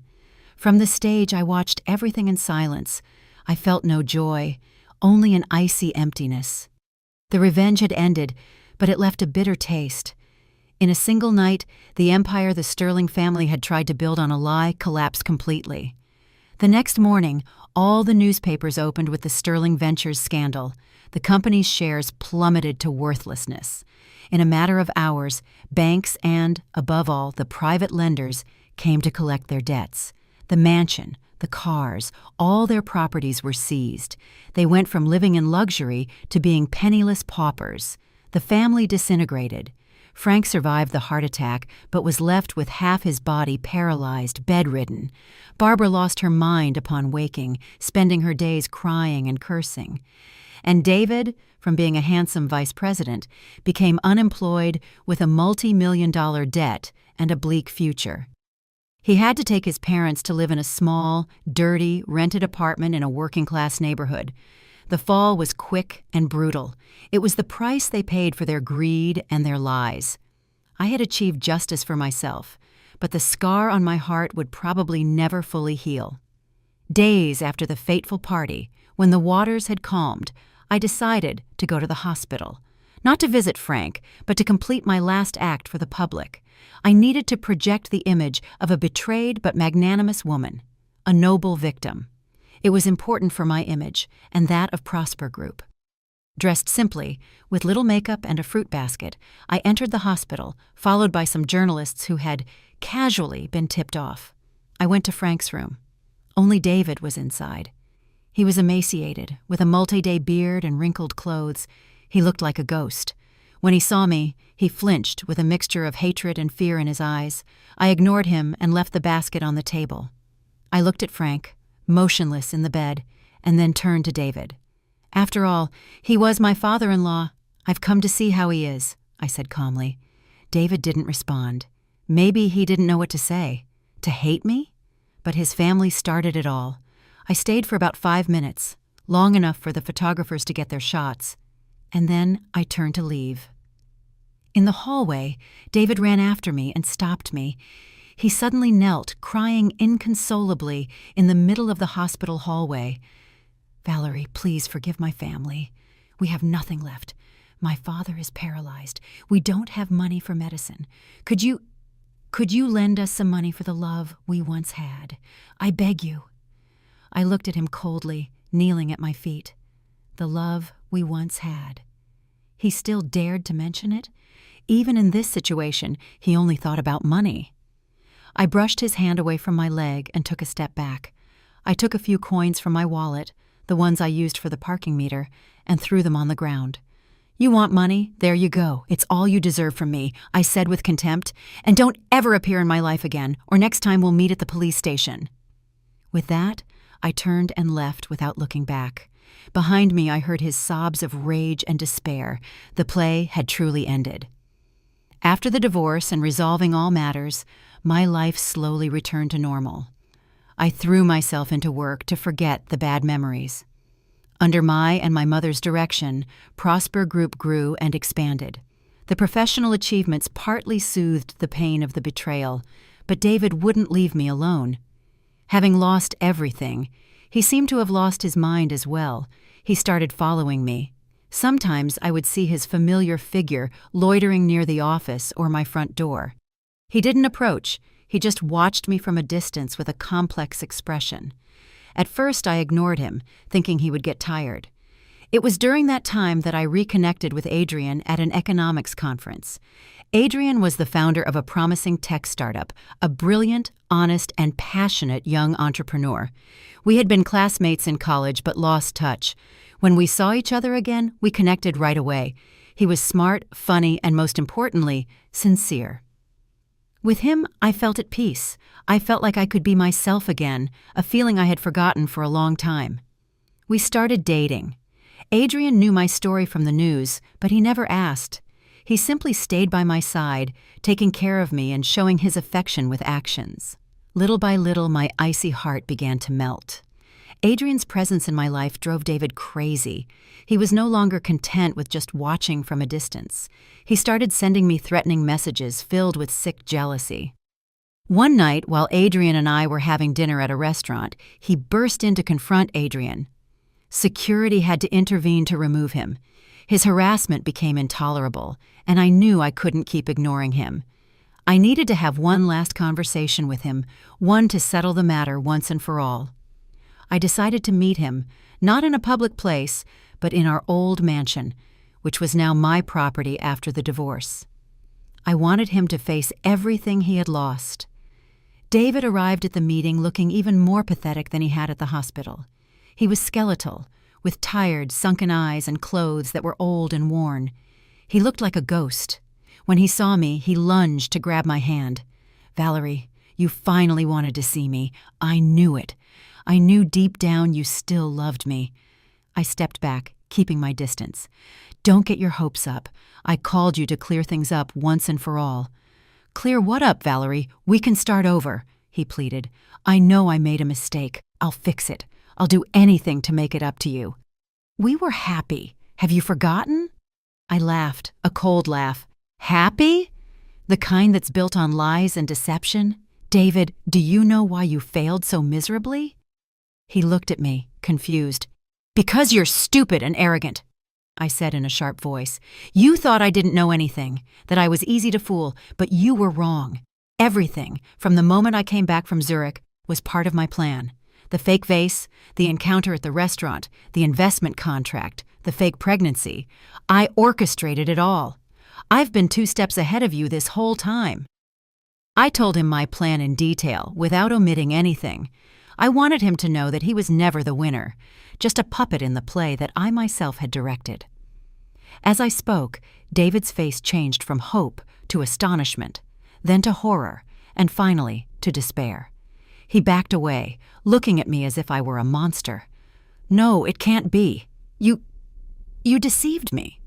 From the stage, I watched everything in silence. I felt no joy, only an icy emptiness. The revenge had ended, but it left a bitter taste. In a single night, the empire the Sterling family had tried to build on a lie collapsed completely. The next morning, all the newspapers opened with the Sterling Ventures scandal. The company's shares plummeted to worthlessness. In a matter of hours, banks and, above all, the private lenders came to collect their debts. The mansion, the cars, all their properties were seized. They went from living in luxury to being penniless paupers. The family disintegrated. Frank survived the heart attack, but was left with half his body paralyzed, bedridden. Barbara lost her mind upon waking, spending her days crying and cursing. And David, from being a handsome vice president, became unemployed with a multi-million-dollar debt and a bleak future. He had to take his parents to live in a small, dirty, rented apartment in a working-class neighborhood. The fall was quick and brutal. It was the price they paid for their greed and their lies. I had achieved justice for myself, but the scar on my heart would probably never fully heal. Days after the fateful party, when the waters had calmed, I decided to go to the hospital. Not to visit Frank, but to complete my last act for the public. I needed to project the image of a betrayed but magnanimous woman, a noble victim. It was important for my image and that of Prosper Group. Dressed simply, with little makeup and a fruit basket, I entered the hospital, followed by some journalists who had casually been tipped off. I went to Frank's room. Only David was inside. He was emaciated, with a multi-day beard and wrinkled clothes. He looked like a ghost. When he saw me, he flinched with a mixture of hatred and fear in his eyes. I ignored him and left the basket on the table. I looked at Frank, motionless in the bed, and then turned to David. After all, he was my father-in-law. I've come to see how he is, I said calmly. David didn't respond. Maybe he didn't know what to say. To hate me? But his family started it all. I stayed for about 5 minutes, long enough for the photographers to get their shots, and then I turned to leave. In the hallway, David ran after me and stopped me. He suddenly knelt, crying inconsolably in the middle of the hospital hallway. Valerie, please forgive my family. We have nothing left. My father is paralyzed. We don't have money for medicine. Could you lend us some money for the love we once had? I beg you. I looked at him coldly, kneeling at my feet. The love we once had. He still dared to mention it? Even in this situation, he only thought about money. I brushed his hand away from my leg and took a step back. I took a few coins from my wallet, the ones I used for the parking meter, and threw them on the ground. You want money? There you go. It's all you deserve from me, I said with contempt. And don't ever appear in my life again, or next time we'll meet at the police station. With that, I turned and left without looking back. Behind me, I heard his sobs of rage and despair. The play had truly ended. After the divorce and resolving all matters, my life slowly returned to normal. I threw myself into work to forget the bad memories. Under my and my mother's direction, Prosper Group grew and expanded. The professional achievements partly soothed the pain of the betrayal, but David wouldn't leave me alone. Having lost everything, he seemed to have lost his mind as well. He started following me. Sometimes I would see his familiar figure loitering near the office or my front door. He didn't approach. He just watched me from a distance with a complex expression. At first, I ignored him, thinking he would get tired. It was during that time that I reconnected with Adrian at an economics conference. Adrian was the founder of a promising tech startup, a brilliant, honest, and passionate young entrepreneur. We had been classmates in college but lost touch. When we saw each other again, we connected right away. He was smart, funny, and most importantly, sincere. With him, I felt at peace. I felt like I could be myself again, a feeling I had forgotten for a long time. We started dating. Adrian knew my story from the news, but he never asked. He simply stayed by my side, taking care of me and showing his affection with actions. Little by little, my icy heart began to melt. Adrian's presence in my life drove David crazy. He was no longer content with just watching from a distance. He started sending me threatening messages filled with sick jealousy. One night, while Adrian and I were having dinner at a restaurant, he burst in to confront Adrian. Security had to intervene to remove him. His harassment became intolerable, and I knew I couldn't keep ignoring him. I needed to have one last conversation with him, one to settle the matter once and for all. I decided to meet him, not in a public place, but in our old mansion, which was now my property after the divorce. I wanted him to face everything he had lost. David arrived at the meeting looking even more pathetic than he had at the hospital. He was skeletal, with tired, sunken eyes and clothes that were old and worn. He looked like a ghost. When he saw me, he lunged to grab my hand. "Valerie, you finally wanted to see me. I knew it. I knew deep down you still loved me." I stepped back, keeping my distance. "Don't get your hopes up. I called you to clear things up once and for all." "Clear what up, Valerie? We can start over," he pleaded. "I know I made a mistake. I'll fix it. I'll do anything to make it up to you." "We were happy. Have you forgotten?" I laughed, a cold laugh. "Happy?" The kind that's built on lies and deception? David, do you know why you failed so miserably? He looked at me, confused. Because you're stupid and arrogant, I said in a sharp voice. You thought I didn't know anything, that I was easy to fool, but you were wrong. Everything, from the moment I came back from Zurich, was part of my plan. The fake vase, the encounter at the restaurant, the investment contract, the fake pregnancy. I orchestrated it all. I've been 2 steps ahead of you this whole time. I told him my plan in detail, without omitting anything. I wanted him to know that he was never the winner, just a puppet in the play that I myself had directed. As I spoke, David's face changed from hope to astonishment, then to horror, and finally to despair. He backed away, looking at me as if I were a monster. No, it can't be. You deceived me.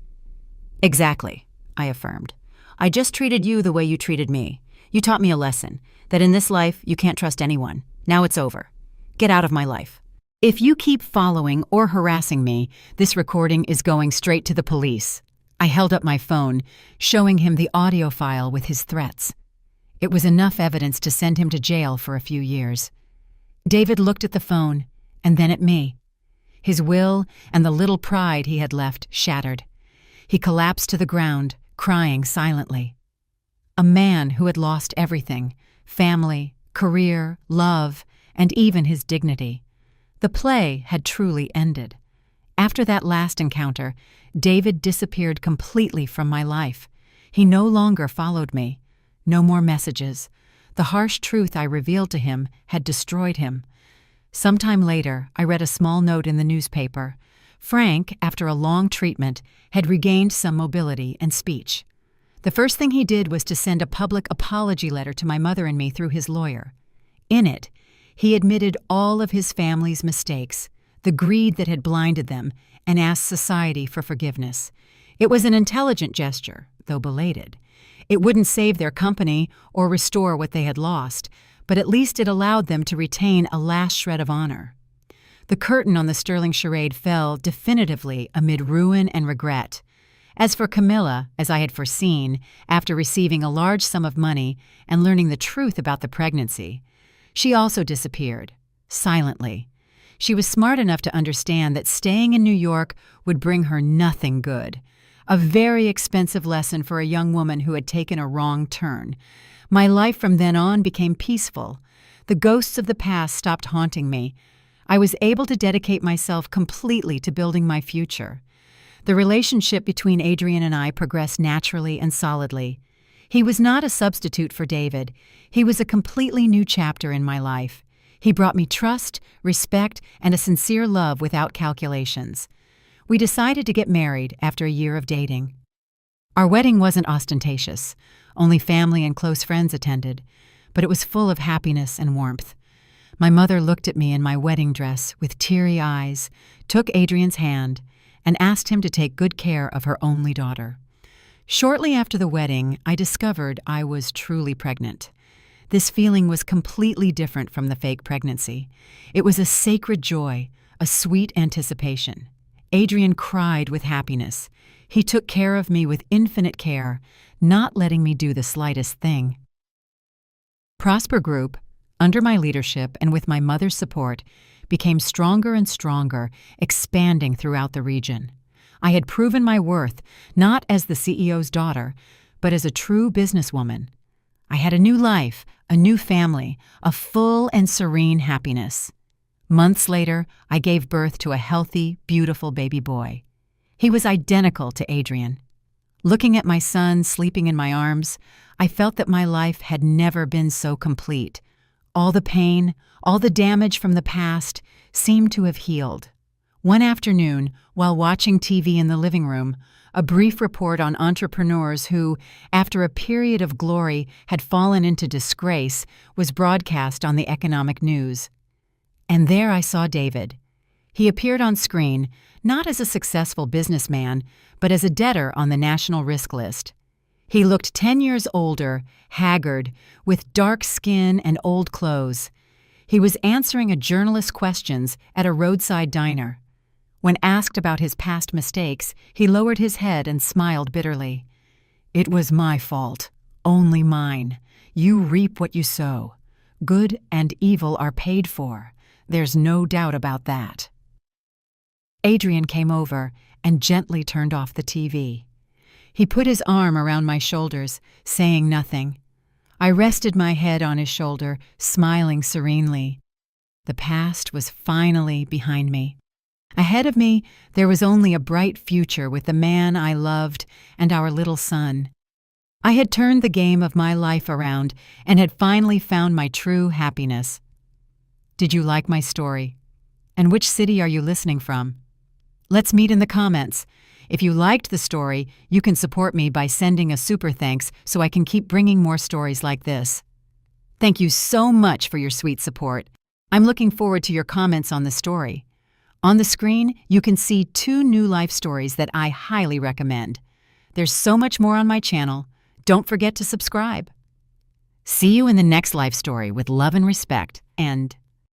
Exactly, I affirmed. I just treated you the way you treated me. You taught me a lesson, that in this life you can't trust anyone. Now it's over. Get out of my life. If you keep following or harassing me, this recording is going straight to the police. I held up my phone, showing him the audio file with his threats. It was enough evidence to send him to jail for a few years. David looked at the phone, and then at me. His will and the little pride he had left shattered. He collapsed to the ground, crying silently. A man who had lost everything: family, career, love, and even his dignity. The play had truly ended. After that last encounter, David disappeared completely from my life. He no longer followed me. No more messages. The harsh truth I revealed to him had destroyed him. Sometime later, I read a small note in the newspaper. Frank, after a long treatment, had regained some mobility and speech. The first thing he did was to send a public apology letter to my mother and me through his lawyer. In it, he admitted all of his family's mistakes, the greed that had blinded them, and asked society for forgiveness. It was an intelligent gesture, though belated. It wouldn't save their company or restore what they had lost, but at least it allowed them to retain a last shred of honor. The curtain on the Sterling charade fell definitively amid ruin and regret. As for Camilla, as I had foreseen, after receiving a large sum of money and learning the truth about the pregnancy, she also disappeared, silently. She was smart enough to understand that staying in New York would bring her nothing good. A very expensive lesson for a young woman who had taken a wrong turn. My life from then on became peaceful. The ghosts of the past stopped haunting me. I was able to dedicate myself completely to building my future. The relationship between Adrian and I progressed naturally and solidly. He was not a substitute for David. He was a completely new chapter in my life. He brought me trust, respect, and a sincere love without calculations. We decided to get married after a year of dating. Our wedding wasn't ostentatious. Only family and close friends attended, but it was full of happiness and warmth. My mother looked at me in my wedding dress with teary eyes, took Adrian's hand, and asked him to take good care of her only daughter. Shortly after the wedding, I discovered I was truly pregnant. This feeling was completely different from the fake pregnancy. It was a sacred joy, a sweet anticipation. Adrian cried with happiness. He took care of me with infinite care, not letting me do the slightest thing. Prosper Group, under my leadership and with my mother's support, became stronger and stronger, expanding throughout the region. I had proven my worth, not as the CEO's daughter, but as a true businesswoman. I had a new life, a new family, a full and serene happiness. Months later, I gave birth to a healthy, beautiful baby boy. He was identical to Adrian. Looking at my son sleeping in my arms, I felt that my life had never been so complete. All the pain, all the damage from the past seemed to have healed. One afternoon, while watching TV in the living room, a brief report on entrepreneurs who, after a period of glory, had fallen into disgrace was broadcast on the economic news. And there I saw David. He appeared on screen, not as a successful businessman, but as a debtor on the national risk list. He looked 10 years older, haggard, with dark skin and old clothes. He was answering a journalist's questions at a roadside diner. When asked about his past mistakes, he lowered his head and smiled bitterly. "It was my fault. only mine. You reap what you sow. Good and evil are paid for. There's no doubt about that." Adrian came over and gently turned off the TV. He put his arm around my shoulders, saying nothing. I rested my head on his shoulder, smiling serenely. The past was finally behind me. Ahead of me, there was only a bright future with the man I loved and our little son. I had turned the game of my life around and had finally found my true happiness. Did you like my story? And which city are you listening from? Let's meet in the comments. If you liked the story, you can support me by sending a super thanks so I can keep bringing more stories like this. Thank you so much for your sweet support. I'm looking forward to your comments on the story. On the screen, you can see 2 new life stories that I highly recommend. There's so much more on my channel. Don't forget to subscribe. See you in the next life story with love and respect, and